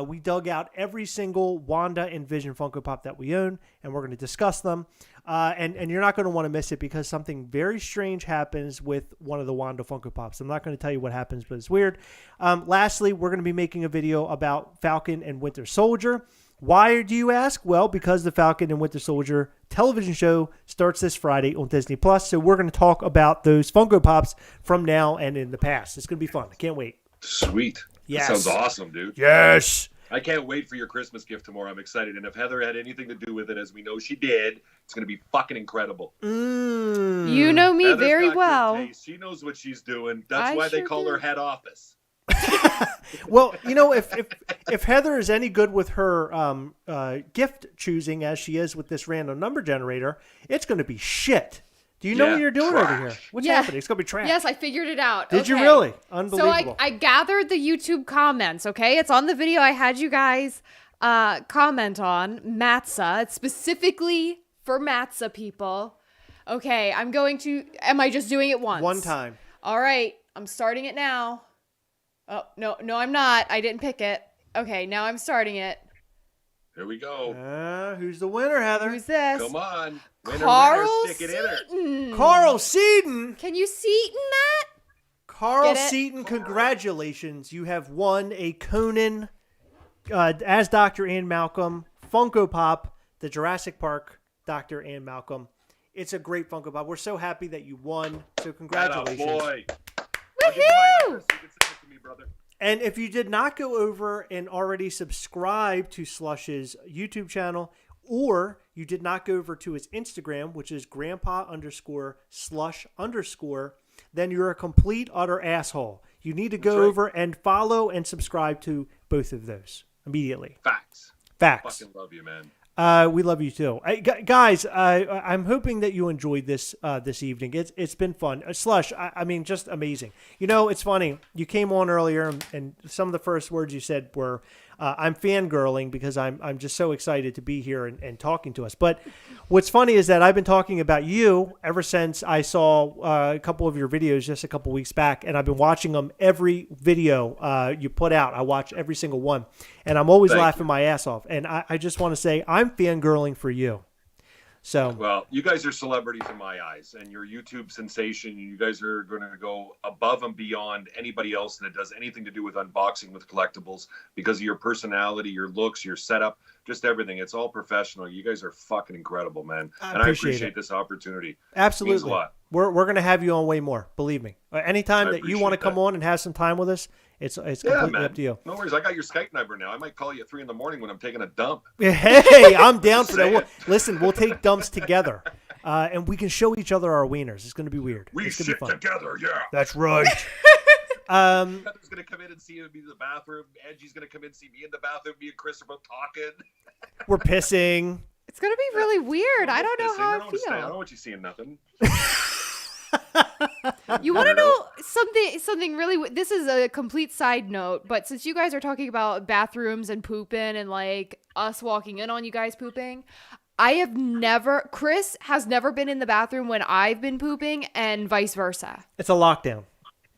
We dug out every single Wanda and Vision Funko Pop that we own, and we're going to discuss them. And you're not going to want to miss it because something very strange happens with one of the Wanda Funko Pops. I'm not going to tell you what happens, but it's weird. Lastly, we're going to be making a video about Falcon and Winter Soldier. Why do you ask? Well, because the Falcon and Winter Soldier television show starts this Friday on Disney+. So we're going to talk about those Funko Pops from now and in the past. It's going to be fun. I can't wait. Sweet. Yes. That sounds awesome, dude. Yes. I can't wait for your Christmas gift tomorrow. I'm excited. And if Heather had anything to do with it, as we know she did, it's going to be fucking incredible. You know me Heather's very got good well. taste. She knows what she's doing. That's I why they sure call do. her head office. Well, you know, if Heather is any good with her gift choosing as she is with this random number generator, it's going to be shit. Do you know Yeah, what you're doing trash. over here? What's Yeah. happening? It's going to be trash. Yes, I figured it out. Did you Okay. really? So Unbelievable. I gathered the YouTube comments, okay? It's on the video I had you guys comment on, Matza. It's specifically for Matza people. Okay, am I just doing it once? One time. All right, I'm starting it now. Oh, no, I'm not. I didn't pick it. Okay, now I'm starting it. Here we go. Who's the winner, Heather? Who's this? Come on. Winner, Carl winner, stick it in her. Seaton. Carl Seaton. Can you Seaton that? Carl Get it? Seaton, congratulations. You have won a Conan as Dr. Ian Malcolm Funko Pop, the Jurassic Park Dr. Ian Malcolm. It's a great Funko Pop. We're so happy that you won. So congratulations. Boy. I'll give you my Woohoo! address so you can send it to me, brother. And if you did not go over and already subscribe to Slush's YouTube channel, or you did not go over to his Instagram, which is grandpa_slush_, then you're a complete utter asshole. You need to go right. over and follow and subscribe to both of those immediately. Facts. Facts. Fucking love you, man. We love you too, guys. I'm hoping that you enjoyed this this evening. It's been fun. Slush, I mean, just amazing. You know, it's funny. You came on earlier, and some of the first words you said were, "I'm fangirling because I'm just so excited to be here and talking to us." But what's funny is that I've been talking about you ever since I saw a couple of your videos just a couple weeks back, and I've been watching them every video you put out. I watch every single one, and I'm always Thank laughing you. my ass off. And I just want to say I'm fangirling for you. So Well, you guys are celebrities in my eyes, and you're YouTube sensation. You guys are going to go above and beyond anybody else that does anything to do with unboxing with collectibles because of your personality, your looks, your setup, just everything. It's all professional. You guys are fucking incredible, man. I And appreciate I appreciate it. this opportunity. absolutely, Means a lot. we're going to have you on way more. Believe me. Anytime I that you want to appreciate come that. on and have some time with us, it's Yeah, completely man. up to you. No worries. I got your Skype number now. I might call you at 3 a.m. when I'm taking a dump. Hey, I'm down for that. Say it. Listen, we'll take dumps together, and we can show each other our wieners. It's going to be weird. We It's going to sit be fun. together, yeah. That's right. Heather's going to come in and see me in the bathroom. Angie's going to come in and see me in the bathroom. Me and Christopher talking. We're pissing. It's gonna be really weird. I don't know how I I don't feel. want you seeing nothing. You want to know something really? This is a complete side note, but since you guys are talking about bathrooms and pooping and like us walking in on you guys pooping, Chris has never been in the bathroom when I've been pooping, and vice versa. It's a lockdown.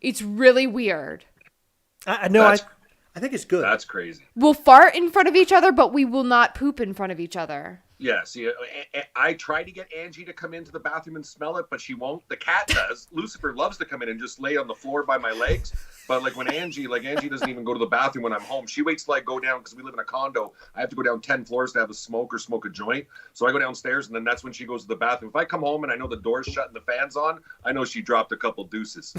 It's really weird. I know. That's- I think it's good. That's crazy. We'll fart in front of each other, but we will not poop in front of each other. Yeah, see, I tried to get Angie to come into the bathroom and smell it, but she won't. The cat does. Lucifer loves to come in and just lay on the floor by my legs. But like Angie doesn't even go to the bathroom when I'm home. She waits till I go down because we live in a condo. I have to go down 10 floors to have a smoke or smoke a joint. So I go downstairs, and then that's when she goes to the bathroom. If I come home and I know the door's shut and the fan's on, I know she dropped a couple deuces.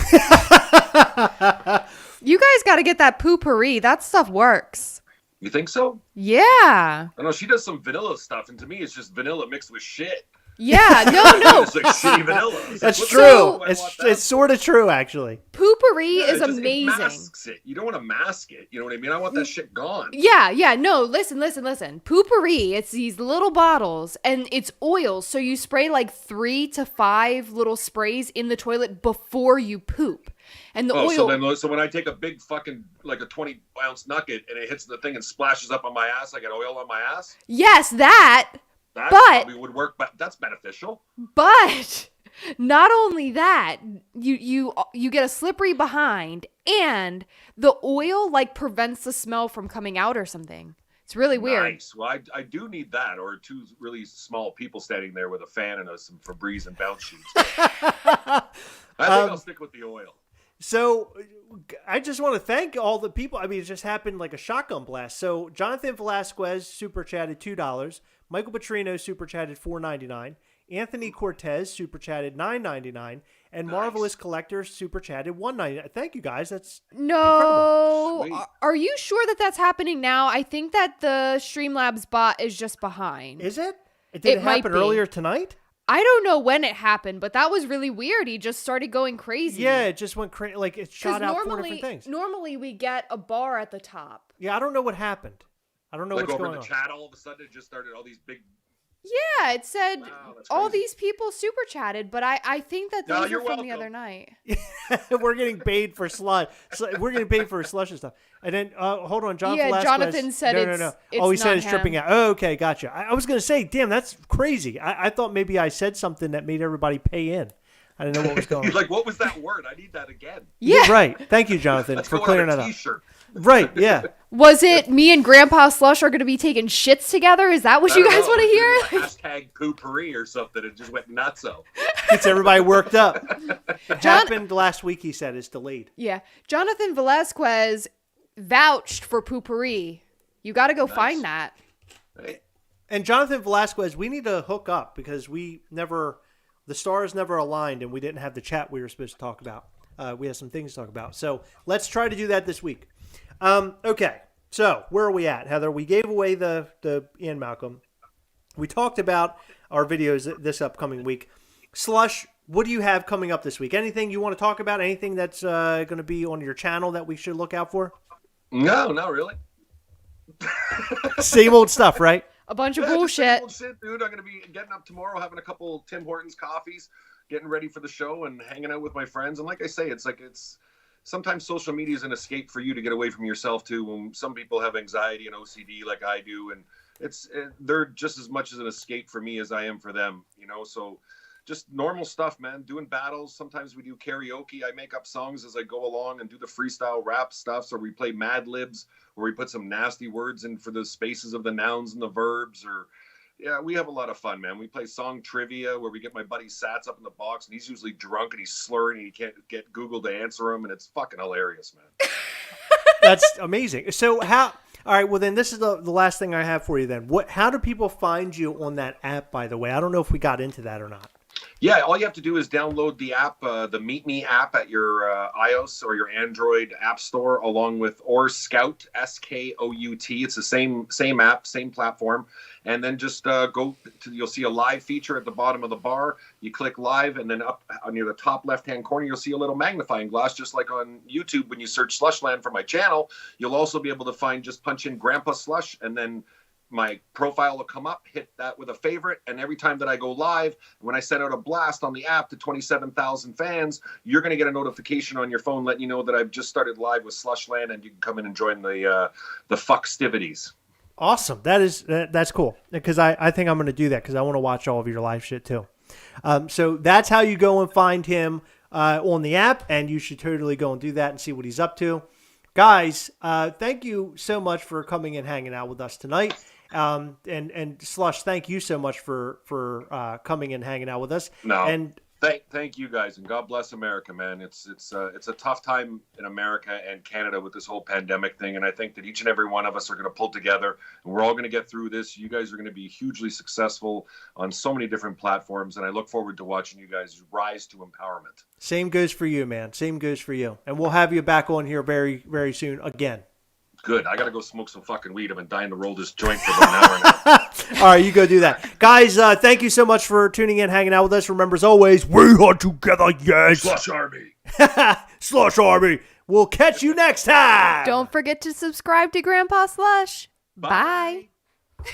You guys got to get that poopery. That stuff works. You think so? Yeah. I don't know. She does some vanilla stuff, and to me, it's just vanilla mixed with shit. Yeah, no. It's like shitty vanilla. That's like, true. It's sort of true, actually. Poopery is it amazing. masks it. You don't want to mask it. You know what I mean? I want that shit gone. Yeah. No, listen. Poopery, it's these little bottles, and it's oils. So you spray like 3 to 5 little sprays in the toilet before you poop. And the oil. So when I take a big fucking, like a 20-ounce nugget, and it hits the thing and splashes up on my ass, I get oil on my ass? Yes, that. That probably would work, but that's beneficial. But not only that, you get a slippery behind, and the oil like prevents the smell from coming out or something. It's really weird. Nice. Well, I do need that, or 2 really small people standing there with a fan and some Febreze and bounce shoes. I think I'll stick with the oil. So I just want to thank all the people. I mean, it just happened like a shotgun blast. So Jonathan Velasquez super chatted $2. Michael Petrino super chatted $4.99. Anthony Cortez super chatted $9.99. And Nice. Marvelous Collector super chatted $1.99. Thank you guys. That's No. Incredible. Are you sure that that's happening now? I think that the Streamlabs bot is just behind. Is it? Did It it might happen be. earlier tonight? I don't know when it happened, but that was really weird. He just started going crazy. Yeah, it just went crazy. Like it shot out 4 different things. Normally we get a bar at the top. Yeah, I don't know what happened. I don't know Like what's over going the on. chat, all of a sudden, it just started all these big. Yeah, it said Wow, that's all crazy. these people super chatted, but I think that No, those you're were from the welcome. other night. We're getting paid for slush. We're getting paid for slush and stuff. And then, hold on, John Yeah, Velasquez. Jonathan said no. it's Oh, he said not it's tripping him. out. Oh, okay, gotcha. I was going to say, damn, that's crazy. I thought maybe I said something that made everybody pay in. I didn't know what was going You're on. like, what was that word? I need that again. Yeah. Right. Thank you, Jonathan, Let's for go clearing on that a up. T-shirt. Right, yeah. Was it me and Grandpa Slush are going to be taking shits together? Is that what I you don't guys know. want to It's hear? gonna be like hashtag poopery or something. It just went nutso. Gets everybody worked up. It happened last week, he said. It's delayed. Yeah. Jonathan Velasquez vouched for poopery. You got to go find that. Hey, And Jonathan Velasquez, we need to hook up because the stars never aligned and we didn't have the chat we were supposed to talk about. We had some things to talk about. So let's try to do that this week. Okay. So where are we at, Heather? We gave away the Ian Malcolm. We talked about our videos this upcoming week. Slush, what do you have coming up this week? Anything you want to talk about? Anything that's going to be on your channel that we should look out for? no, not really. Same old stuff, right? A bunch of Yeah, just same bullshit. old shit, dude. I'm gonna be getting up tomorrow, having a couple Tim Hortons coffees, getting ready for the show, and hanging out with my friends. And like I say, it's sometimes social media is an escape for you to get away from yourself too. When some people have anxiety and OCD like I do, and they're just as much as an escape for me as I am for them. You know, so just normal stuff, man. Doing battles. Sometimes we do karaoke. I make up songs as I go along and do the freestyle rap stuff. Or we play Mad Libs, where we put some nasty words in for the spaces of the nouns and the verbs. Or yeah, we have a lot of fun, man. We play song trivia where we get my buddy Sats up in the box, and he's usually drunk and he's slurring and he can't get Google to answer him, and it's fucking hilarious, man. That's amazing. So how? All right. Well, then this is the last thing I have for you. Then how do people find you on that app? By the way, I don't know if we got into that or not. Yeah, all you have to do is download the app, the Meet Me app at your iOS or your Android app store, along with or Scout, SKOUT. It's the same app, same platform. And then just you'll see a live feature at the bottom of the bar. You click live, and then up near the top left-hand corner, you'll see a little magnifying glass, just like on YouTube when you search Slushland for my channel. You'll also be able to just punch in Grandpa Slush, and then my profile will come up, hit that with a favorite, and every time that I go live, when I send out a blast on the app to 27,000 fans, you're going to get a notification on your phone letting you know that I've just started live with Slushland, and you can come in and join the fuckstivities. Awesome. That's cool because I think I'm going to do that because I want to watch all of your live shit too. So that's how you go and find him on the app, and you should totally go and do that and see what he's up to. Guys, thank you so much for coming and hanging out with us tonight. And Slush, thank you so much for coming and hanging out with us. No. And Thank you guys, and God bless America, man. It's a tough time in America and Canada with this whole pandemic thing, and I think that each and every one of us are going to pull together, and we're all going to get through this. You guys are going to be hugely successful on so many different platforms, and I look forward to watching you guys rise to empowerment. Same goes for you, man. Same goes for you, and we'll have you back on here very, very soon again. Good. I got to go smoke some fucking weed. I've been dying to roll this joint for about an hour now. All right, you go do that. Guys, thank you so much for tuning in, hanging out with us. Remember, as always, we are together, yes. Slush Army. Slush Army. We'll catch you next time. Don't forget to subscribe to Grandpa Slush. Bye. Bye.